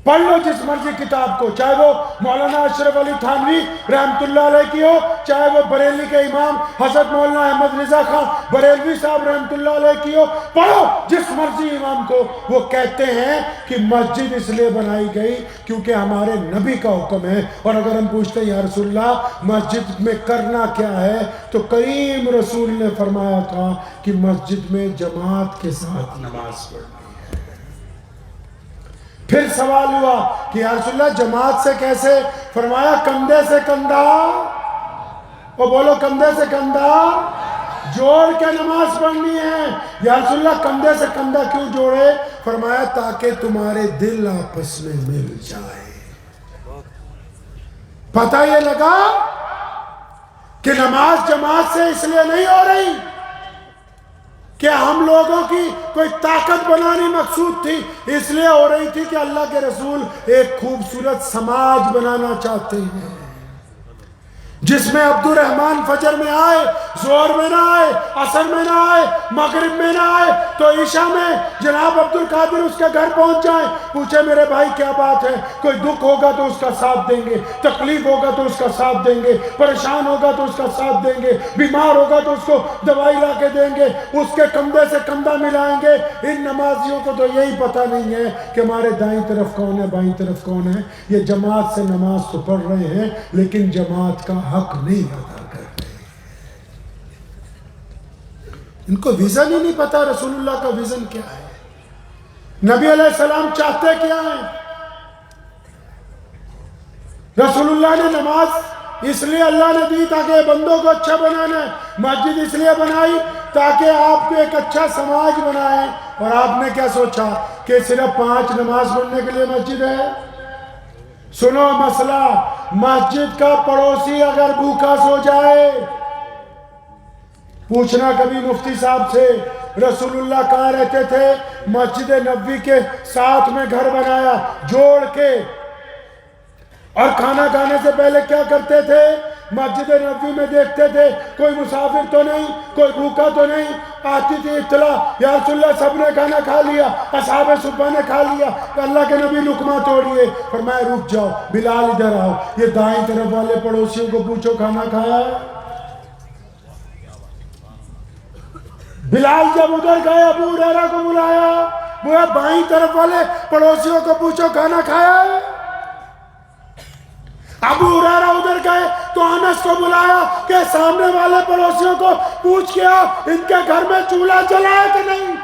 C: پڑھ لو جس مرضی کتاب کو, چاہے وہ مولانا اشرف علی تھانوی رحمت اللہ علیہ کی ہو, چاہے وہ بریلی کے امام حضرت مولانا احمد رضا خان بریلوی صاحب رحمت اللہ علیہ کی ہو, پڑھو جس مرضی امام کو. وہ کہتے ہیں کہ مسجد اس لیے بنائی گئی کیونکہ ہمارے نبی کا حکم ہے. اور اگر ہم پوچھتے ہیں یا رسول اللہ مسجد میں کرنا کیا ہے, تو کریم رسول نے فرمایا تھا کہ مسجد میں جماعت کے ساتھ نماز پڑھنا. پھر سوال ہوا کہ یا رسول اللہ جماعت سے کیسے؟ فرمایا کندھے سے کندھا, وہ بولو کندھے سے کندھا جوڑ کے نماز پڑھنی ہے. یا رسول اللہ کندھے سے کندھا کیوں جوڑے؟ فرمایا تاکہ تمہارے دل آپس میں مل جائے. پتہ یہ لگا کہ نماز جماعت سے اس لیے نہیں ہو رہی کہ ہم لوگوں کی کوئی طاقت بنانی مقصود تھی, اس لیے ہو رہی تھی کہ اللہ کے رسول ایک خوبصورت سماج بنانا چاہتے ہیں جس میں عبد الرحمن فجر میں آئے, ظہر میں نہ آئے, عصر میں نہ آئے, مغرب میں نہ آئے, تو عشاء میں جناب عبد القادر اس کے گھر پہنچ جائیں, پوچھے میرے بھائی کیا بات ہے؟ کوئی دکھ ہوگا تو اس کا ساتھ دیں گے, تکلیف ہوگا تو اس کا ساتھ دیں گے, پریشان ہوگا تو اس کا ساتھ دیں گے, بیمار ہوگا تو اس کو دوائی لا کے دیں گے, اس کے کندھے سے کندھا ملائیں گے. ان نمازیوں کو تو یہی پتہ نہیں ہے کہ ہمارے دائیں طرف کون ہے, بائیں طرف کون ہے. یہ جماعت سے نماز تو پڑھ رہے ہیں لیکن جماعت کا حق نہیں ادا کرتے. ان کو ویژن ہی نہیں پتا رسول اللہ کا ویژن کیا ہے, نبی علیہ السلام چاہتے کیا ہیں. رسول اللہ نے نماز اس لیے اللہ نے دی تاکہ بندوں کو اچھا بنانا ہے. مسجد اس لیے بنائی تاکہ آپ کو ایک اچھا سماج بنائیں. اور آپ نے کیا سوچا کہ صرف 5 نماز پڑھنے کے لیے مسجد ہے؟ سنو مسئلہ, مسجد کا پڑوسی اگر بھوکا سو جائے, پوچھنا کبھی مفتی صاحب سے رسول اللہ کہاں رہتے تھے؟ مسجد نبوی کے ساتھ میں گھر بنایا جوڑ کے, اور کھانا کھانے سے پہلے کیا کرتے تھے؟ مسجد نبوی میں دیکھتے تھے کوئی مسافر تو نہیں، کوئی بھوکا تو نہیں، آتی تھی اطلاع یا رسول اللہ سب نے کھانا کھا لیا، اصحاب صفہ نے کھا لیا، اللہ کے نبی لقمہ توڑیے، فرمایا رک جاؤ بلال ادھر آؤ، یہ دائیں طرف والے پڑوسیوں کو پوچھو کھانا کھایا ہے؟ بلال جب ادھر گئے ابو ہریرہ کو بلایا، وہ بائیں طرف والے پڑوسیوں کو پوچھو کھانا کھایا ہے؟ ابو ہریرہ ادھر گئے تو انس کو بلایا کہ سامنے والے پڑوسیوں کو پوچھ کے آؤ ان کے گھر میں چولہا جلا ہے کہ نہیں۔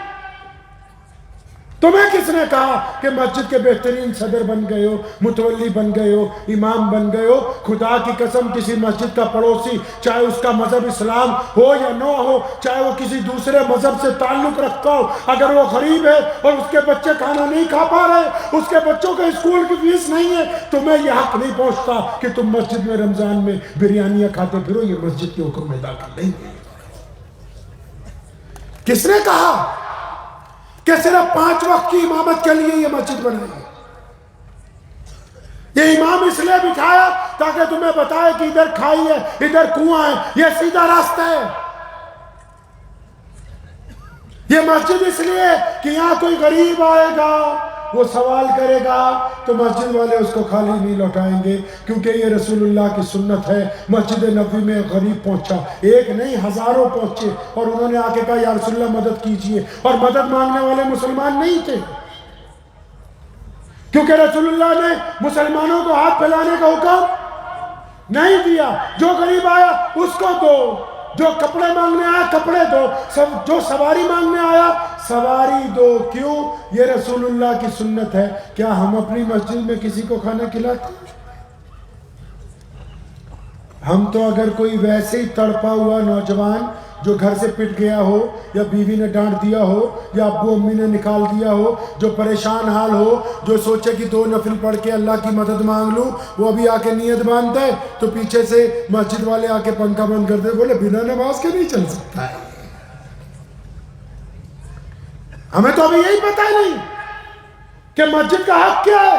C: تمہیں کس نے کہا کہ مسجد کے بہترین صدر بن گئے ہو، متولی بن گئے ہو، امام بن گئے ہو؟ خدا کی قسم کسی مسجد کا پڑوسی، چاہے اس کا مذہب اسلام ہو یا نہ ہو، چاہے وہ کسی دوسرے مذہب سے تعلق رکھتا ہو، اگر وہ غریب ہے اور اس کے بچے کھانا نہیں کھا پا رہے، اس کے بچوں کے اسکول کی فیس نہیں ہے، تمہیں یہ حق نہیں پہنچتا کہ تم مسجد میں رمضان میں بریانیاں کھاتے پھرو، یہ مسجد کے حکم میں داخل نہیں ہے۔ کس نے کہا کہ صرف 5 وقت کی امامت کے لیے یہ مسجد بنائی ہے؟ یہ امام اس لیے بٹھایا تاکہ تمہیں بتائے کہ ادھر کھائی ہے، ادھر کنواں ہے، یہ سیدھا راستہ ہے۔ یہ مسجد اس لیے کہ یہاں کوئی غریب آئے گا، وہ سوال کرے گا تو مسجد والے اس کو خالی نہیں لوٹائیں گے، کیونکہ یہ رسول اللہ کی سنت ہے۔ مسجد نبوی میں غریب پہنچا، ایک نہیں ہزاروں پہنچے، اور انہوں نے آ کے کہا یا رسول اللہ مدد کیجئے، اور مدد مانگنے والے مسلمان نہیں تھے، کیونکہ رسول اللہ نے مسلمانوں کو ہاتھ پھیلانے کا حکم نہیں دیا۔ جو غریب آیا اس کو دو، جو کپڑے مانگنے آیا کپڑے دو، جو سواری مانگنے آیا سواری دو۔ کیوں؟ یہ رسول اللہ کی سنت ہے۔ کیا ہم اپنی مسجد میں کسی کو کھانا کھلاتے ہیں؟ ہم تو اگر کوئی ویسے ہی تڑپا ہوا نوجوان جو گھر سے پٹ گیا ہو، یا بیوی نے ڈانٹ دیا ہو، یا ابو امی نے نکال دیا ہو، جو پریشان حال ہو، جو سوچے کہ 2 نفل پڑھ کے اللہ کی مدد مانگ لوں، وہ ابھی آ کے نیت باندھتا ہے تو پیچھے سے مسجد والے آ کے پنکھا بند کر دے، بولے بنا نماز کے نہیں چل سکتا ہے۔ ہمیں تو ابھی یہی پتہ نہیں کہ مسجد کا حق کیا ہے۔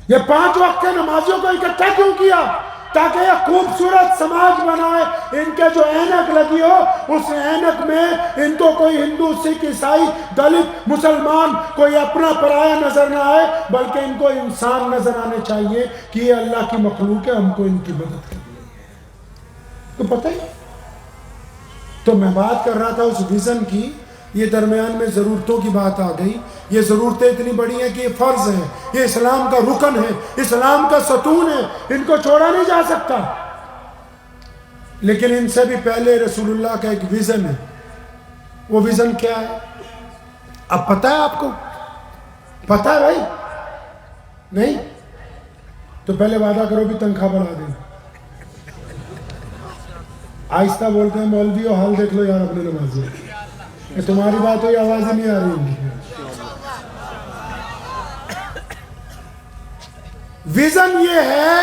C: یہ 5 وقت کے نمازیوں کو اکٹھا کیوں کیا؟ تاکہ یہ خوبصورت سماج بنائے۔ ان کے جو اینک لگی ہو، اس اینک میں ان کو کوئی ہندو، سکھ، عیسائی، دلت، مسلمان کوئی اپنا پرایا نظر نہ آئے، بلکہ ان کو انسان نظر آنے چاہیے کہ یہ اللہ کی مخلوق ہے، ہم کو ان کی مدد کرنی ہے۔ تو پتہ ہی تو میں بات کر رہا تھا اس ویژن کی، یہ درمیان میں ضرورتوں کی بات آ گئی۔ یہ ضرورتیں اتنی بڑی ہیں کہ یہ فرض ہیں، یہ اسلام کا رکن ہے، اسلام کا ستون ہے، ان کو چھوڑا نہیں جا سکتا۔ لیکن ان سے بھی پہلے رسول اللہ کا ایک ویژن ہے۔ وہ ویژن کیا ہے؟ اب پتہ ہے آپ کو؟ پتہ ہے بھائی؟ نہیں تو پہلے وعدہ کرو بھی تنخواہ بڑھا دیں۔ آہستہ بولتے ہیں مولوی، حال دیکھ لو یار اپنے نمازی، تمہاری بات ہوئی آواز ہی نہیں آ رہی۔ ویژن یہ ہے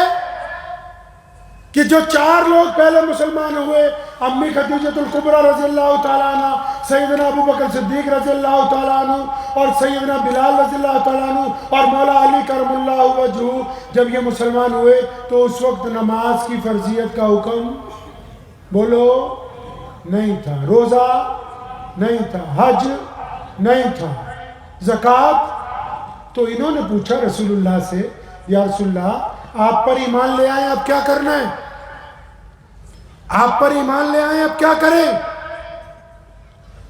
C: کہ جو 4 لوگ پہلے مسلمان ہوئے، امی خدیجہ الکبریٰ رضی اللہ تعالیٰ عنہ، سیدنا ابو بکر صدیق رضی اللہ تعالیٰ عنہ، اور سیدنا بلال رضی اللہ تعالیٰ عنہ، اور مولا علی کرم اللہ وجہہ، جب یہ مسلمان ہوئے تو اس وقت نماز کی فرضیت کا حکم بولو نہیں تھا، روزہ نہیں تھا، حج نہیں تھا، زکوٰۃ۔ تو انہوں نے پوچھا رسول اللہ سے، یا رسول اللہ آپ پر ایمان لے آئے، اب کیا کرنا ہے؟ آپ پر ایمان لے آئے، اب کیا کریں؟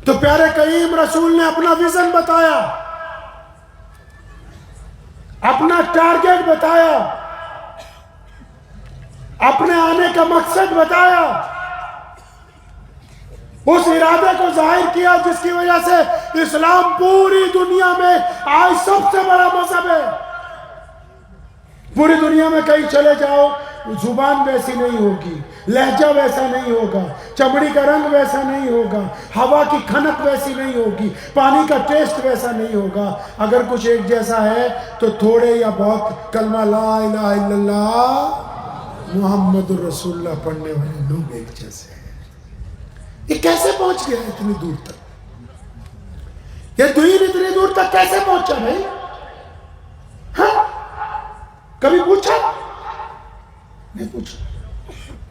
C: تو پیارے کریم رسول نے اپنا ویژن بتایا، اپنا ٹارگیٹ بتایا، اپنے آنے کا مقصد بتایا، اس ارادے کو ظاہر کیا جس کی وجہ سے اسلام پوری دنیا میں آج سب سے بڑا مذہب ہے۔ پوری دنیا میں کہیں چلے جاؤ، زبان ویسی نہیں ہوگی، لہجہ ویسا نہیں ہوگا، چمڑی کا رنگ ویسا نہیں ہوگا، ہوا کی کھنک ویسی نہیں ہوگی، پانی کا ٹیسٹ ویسا نہیں ہوگا۔ اگر کچھ ایک جیسا ہے تو تھوڑے یا بہت کلمہ لا الہ الا اللہ محمد الرسول اللہ پڑھنے والے لوگ ایک جیسے ہیں۔ یہ کیسے پہنچ گیا اتنی دور تک؟ یہ دین اتنی دور تک کیسے پہنچا بھائی؟ ہاں کبھی پوچھا نہیں؟ پوچھا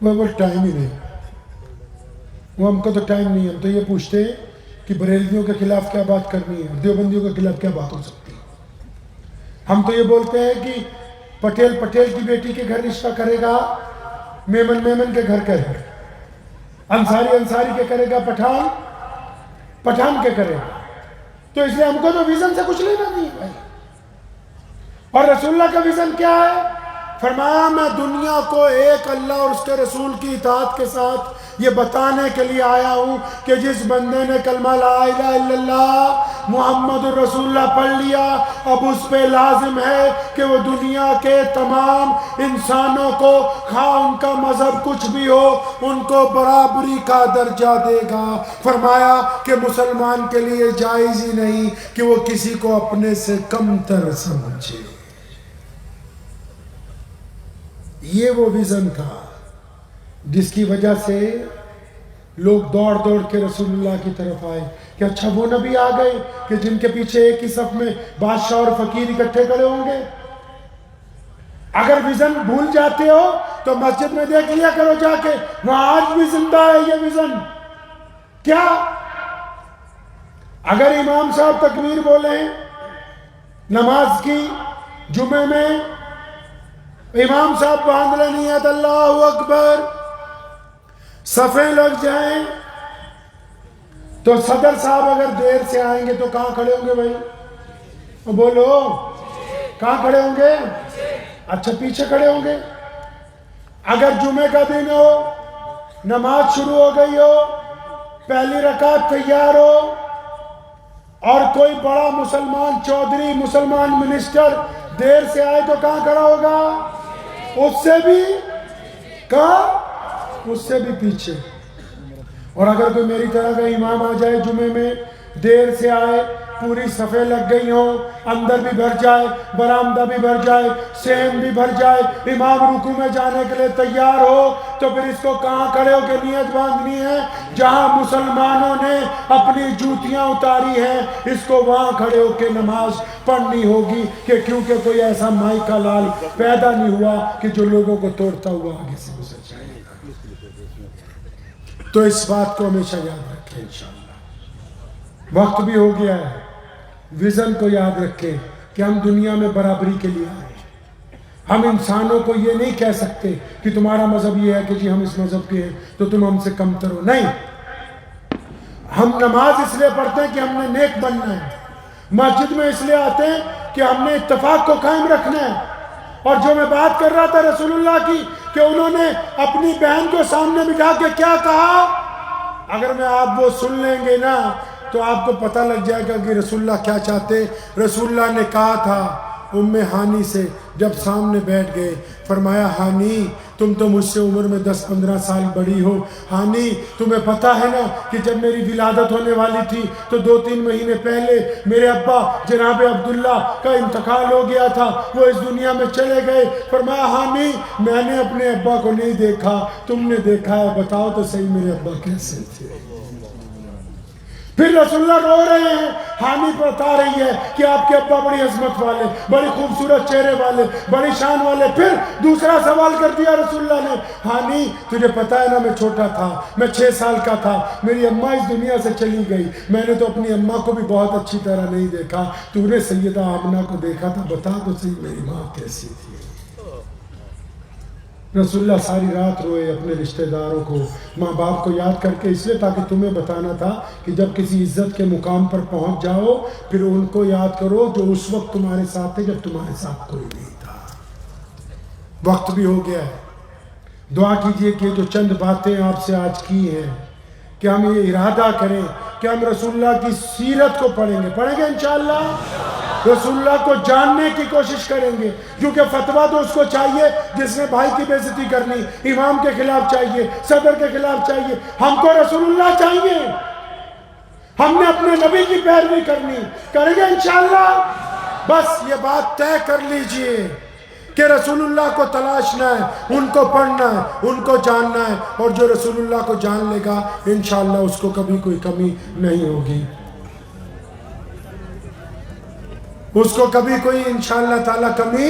C: وہ ٹائم ہی نہیں، وہ ہم کو تو ٹائم نہیں ہے، ہم تو یہ پوچھتے ہیں کہ بریلویوں کے خلاف کیا بات کرنی ہے، دیوبندیوں کے خلاف کیا بات ہو سکتی ہے۔ ہم تو یہ بولتے ہیں کہ پٹیل کی بیٹی کے گھر رشتہ کرے گا، میمن کے گھر کرے گا، انصاری کے کرے گا، پٹھان کے کرے گا۔ تو اس لیے ہم کو تو ویژن سے کچھ لینا نہیں ہے بھائی۔ اور رسول اللہ کا ویژن کیا ہے؟ فرمایا میں دنیا کو ایک اللہ اور اس کے رسول کی اطاعت کے ساتھ یہ بتانے کے لیے آیا ہوں کہ جس بندے نے کلمہ لا الہ الا اللہ محمد الرسول اللہ پڑھ لیا، اب اس پہ لازم ہے کہ وہ دنیا کے تمام انسانوں کو، خواہ ان کا مذہب کچھ بھی ہو، ان کو برابری کا درجہ دے گا۔ فرمایا کہ مسلمان کے لیے جائز ہی نہیں کہ وہ کسی کو اپنے سے کم تر سمجھے۔ یہ وہ ویژن تھا جس کی وجہ سے لوگ دوڑ کے رسول اللہ کی طرف آئے کہ اچھا وہ نبی آ گئے کہ جن کے پیچھے ایک ہی صف میں بادشاہ اور فقیر اکٹھے کھڑے ہوں گے۔ اگر ویژن بھول جاتے ہو تو مسجد میں دیکھ لیا کرو جا کے، وہاں آج بھی زندہ ہے یہ ویژن۔ کیا؟ اگر امام صاحب تکبیر بولیں نماز کی جمعے میں، امام صاحب باندھ لیں نیت اللہ اکبر، صفیں لگ جائیں، تو صدر صاحب اگر دیر سے آئیں گے تو کہاں کھڑے ہوں گے بھائی؟ بولو کہاں کھڑے ہوں گے؟ اچھا پیچھے کھڑے ہوں گے۔ اگر جمعے کا دن ہو، نماز شروع ہو گئی ہو، پہلی رکعت تیار ہو، اور کوئی بڑا مسلمان چودھری، مسلمان منسٹر دیر سے آئے تو کہاں کھڑا ہوگا؟ اس سے بھی کہاں؟ اس سے بھی پیچھے۔ اور اگر کوئی میری طرح کا امام آ جائے جمعے میں، دیر سے آئے، پوری صفیں لگ گئی ہوں، اندر بھی بھر جائے، برآمدہ بھی بھر جائے، صحن بھی بھر جائے، امام رکوع میں جانے کے لیے تیار ہو، تو پھر اس کو کہاں کھڑے ہو کے نیت باندھنی ہے؟ جہاں مسلمانوں نے اپنی جوتیاں اتاری ہیں، اس کو وہاں کھڑے ہو کے نماز پڑھنی ہوگی، کہ کیونکہ کوئی ایسا مائی کا لال پیدا نہیں ہوا کہ جو لوگوں کو توڑتا ہوا آگے سے گزر جائے۔ تو اس بات کو ہمیشہ یاد رکھیں انشاءاللہ۔ وقت بھی ہو گیا ہے، ویژن کو یاد رکھیں کہ ہم دنیا میں برابری کے لیے آئے ہیں۔ ہم انسانوں کو یہ نہیں کہہ سکتے کہ تمہارا مذہب یہ ہے کہ جی ہم اس مذہب کے ہیں تو تم ہم سے کمتر ہو، نہیں۔ ہم نماز اس لیے پڑھتے ہیں کہ ہم نے نیک بننا ہے، مسجد میں اس لیے آتے ہیں کہ ہم نے اتفاق کو قائم رکھنا ہے۔ اور جو میں بات کر رہا تھا رسول اللہ کی کہ انہوں نے اپنی بہن کو سامنے بٹھا کے کیا کہا، اگر میں آپ وہ سن لیں گے نا تو آپ کو پتہ لگ جائے گا کہ رسول اللہ کیا چاہتے۔ رسول اللہ نے کہا تھا ام ہانی سے جب سامنے بیٹھ گئے، فرمایا ہانی تم تو مجھ سے عمر میں 10-15 سال بڑی ہو، ہانی تمہیں پتہ ہے نا کہ جب میری ولادت ہونے والی تھی تو 2-3 مہینے پہلے میرے ابا جناب عبداللہ کا انتقال ہو گیا تھا، وہ اس دنیا میں چلے گئے۔ فرمایا ہانی میں نے اپنے ابا کو نہیں دیکھا، تم نے دیکھا ہے، بتاؤ تو صحیح میرے ابا کیسے تھے۔ پھر رسول اللہ رو رہے ہیں، حامی بتا رہی ہے کہ آپ کے ابا بڑی عظمت والے، بڑی خوبصورت چہرے والے، بڑی شان والے۔ پھر دوسرا سوال کر دیا رسول اللہ نے، حامی تجھے پتا ہے نا میں چھوٹا تھا، میں 6 سال کا تھا، میری اماں اس دنیا سے چلی گئی، میں نے تو اپنی اماں کو بھی بہت اچھی طرح نہیں دیکھا، تو نے سیدہ آمنہ کو دیکھا تھا، بتا تو صحیح میری ماں کیسی تھی۔ رسول اللہ ساری رات روئے اپنے رشتہ داروں کو، ماں باپ کو یاد کر کے، اس لیے تاکہ تمہیں بتانا تھا کہ جب کسی عزت کے مقام پر پہنچ جاؤ پھر ان کو یاد کرو جو اس وقت تمہارے ساتھ تھے جب تمہارے ساتھ کوئی نہیں تھا۔ وقت بھی ہو گیا ہے، دعا کیجئے کہ جو چند باتیں آپ سے آج کی ہیں کہ ہم یہ ارادہ کریں کہ ہم رسول اللہ کی سیرت کو پڑھیں گے انشاءاللہ، رسول اللہ کو جاننے کی کوشش کریں گے، کیونکہ فتویٰ تو اس کو چاہیے جس نے بھائی کی بے عزتی کرنی، امام کے خلاف چاہیے، صدر کے خلاف چاہیے، ہم کو رسول اللہ چاہیے، ہم نے اپنے نبی کی پیروی کریں گے انشاءاللہ۔ بس یہ بات طے کر لیجئے کہ رسول اللہ کو تلاشنا ہے، ان کو پڑھنا ہے، ان کو جاننا ہے، اور جو رسول اللہ کو جان لے گا انشاءاللہ اس کو کبھی کوئی کمی نہیں ہوگی، اس کو کبھی کوئی انشاءاللہ تعالی کمی